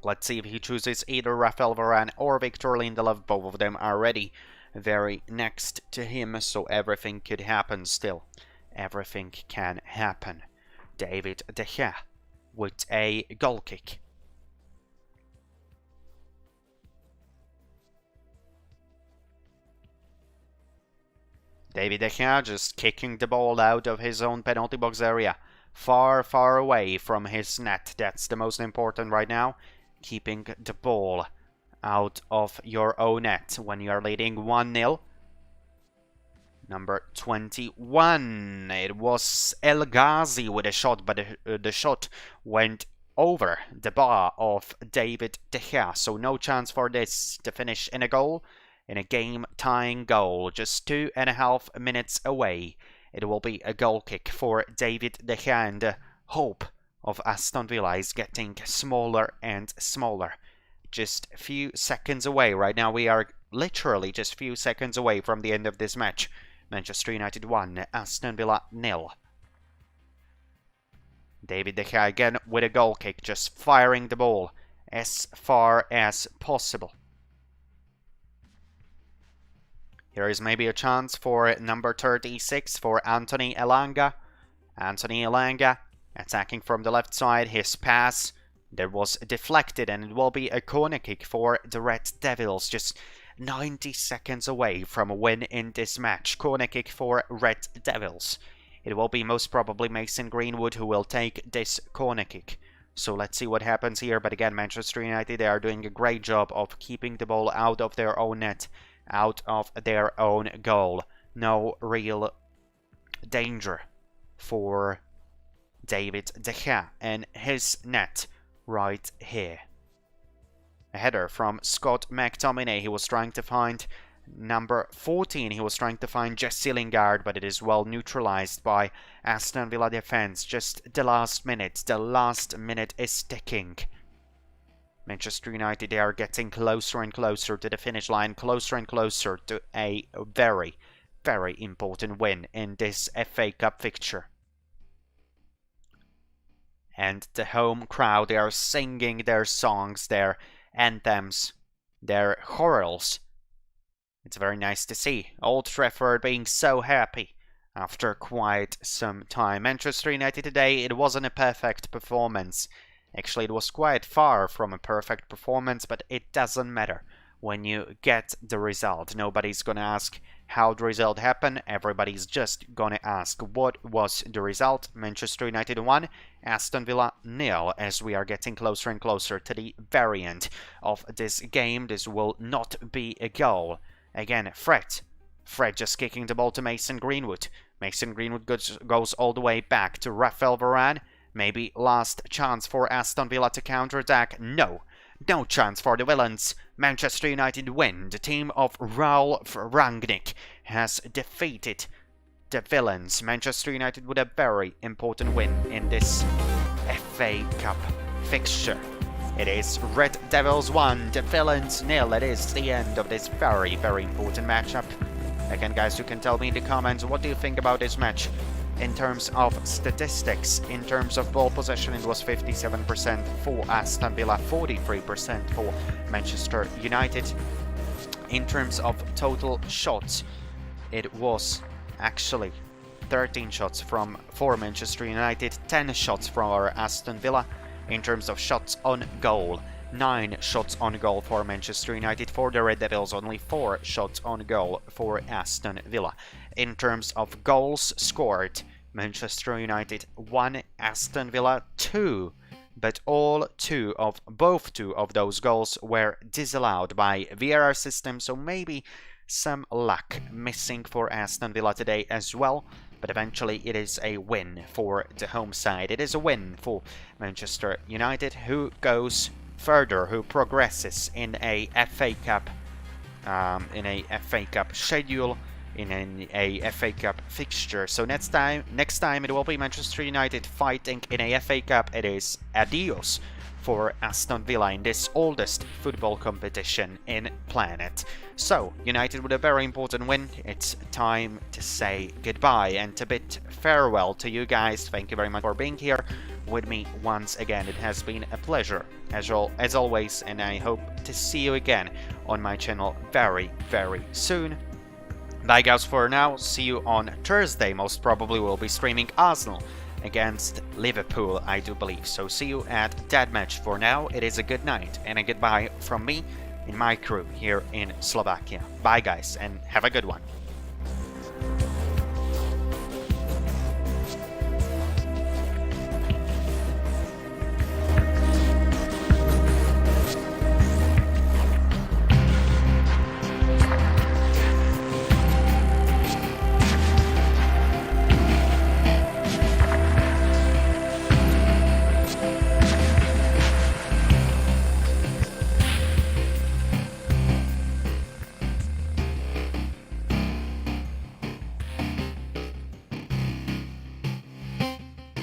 Let's see if he chooses either Rafael Varane or Victor Lindelof. Both of them are ready very next to him, so everything could happen still. Everything can happen. David De Gea with a goal kick. David De Gea just kicking the ball out of his own penalty box area. Far, far away from his net. That's the most important right now. Keeping the ball out of your own net when you are leading 1-0. Number 21. It was El Ghazi with a shot, but the shot went over the bar of David De Gea. So no chance for this to finish in a goal, in a game-tying goal. Just 2.5 minutes away. It will be a goal kick for David De Gea, and the hope of Aston Villa is getting smaller and smaller. Just a few seconds away. Right now we are literally just a few seconds away from the end of this match. Manchester United 1, Aston Villa 0. David De Gea again with a goal kick, just firing the ball as far as possible. Here is maybe a chance for number 36 for Anthony Elanga. Anthony Elanga attacking from the left side. His pass that was deflected, and it will be a corner kick for the Red Devils. Just 90 seconds away from a win in this match. Corner kick for Red Devils. It will be most probably Mason Greenwood who will take this corner kick. So let's see what happens here. But again, Manchester United, they are doing a great job of keeping the ball out of their own net, out of their own goal. No real danger for David De Gea and his net right here. A header from Scott McTominay. He was trying to find number 14. He was trying to find Jesse Lingard, but it is well neutralized by Aston Villa defense. Just the last minute. The last minute is ticking. Manchester United, they are getting closer and closer to the finish line, closer and closer to a very, very important win in this FA Cup fixture. And the home crowd, they are singing their songs, their anthems, their chorals. It's very nice to see Old Trafford being so happy after quite some time. Manchester United today, it wasn't a perfect performance. Actually, it was quite far from a perfect performance, but it doesn't matter when you get the result. Nobody's gonna ask how the result happened. Everybody's just gonna ask what was the result. Manchester United 1, Aston Villa 0, as we are getting closer and closer to the very end of this game. This will not be a goal. Again, Fred just kicking the ball to Mason Greenwood. Mason Greenwood goes all the way back to Rafael Varane. Maybe last chance for Aston Villa to counterattack. No. No chance for the villains. Manchester United win. The team of Ralf Rangnick has defeated the villains. Manchester United with a very important win in this FA Cup fixture. It is Red Devils 1, the Villains 0. It is the end of this very, very important matchup. Again, guys, you can tell me in the comments what do you think about this match. In terms of statistics, in terms of ball possession, it was 57% for Aston Villa, 43% for Manchester United. In terms of total shots, it was actually 13 shots for Manchester United, 10 shots for Aston Villa. In terms of shots on goal, 9 shots on goal for Manchester United. For the Red Devils, only 4 shots on goal for Aston Villa. In terms of goals scored, Manchester United 1, Aston Villa 2. But both two of those goals were disallowed by VAR system, so maybe some luck missing for Aston Villa today as well. But eventually it is a win for the home side. It is a win for Manchester United, who goes further, who progresses in a FA Cup schedule, in a FA Cup fixture. So next time it will be Manchester United fighting in a FA Cup. It is adios for Aston Villa in this oldest football competition in planet. So, United with a very important win. It's time to say goodbye and to bid farewell to you guys. Thank you very much for being here with me once again. It has been a pleasure as always, and I hope to see you again on my channel very, very soon. Bye guys for now. See you on Thursday. Most probably we'll be streaming Arsenal against Liverpool, I do believe. So see you at that match. For now, it is a good night and a goodbye from me and my crew here in Slovakia. Bye guys, and have a good one.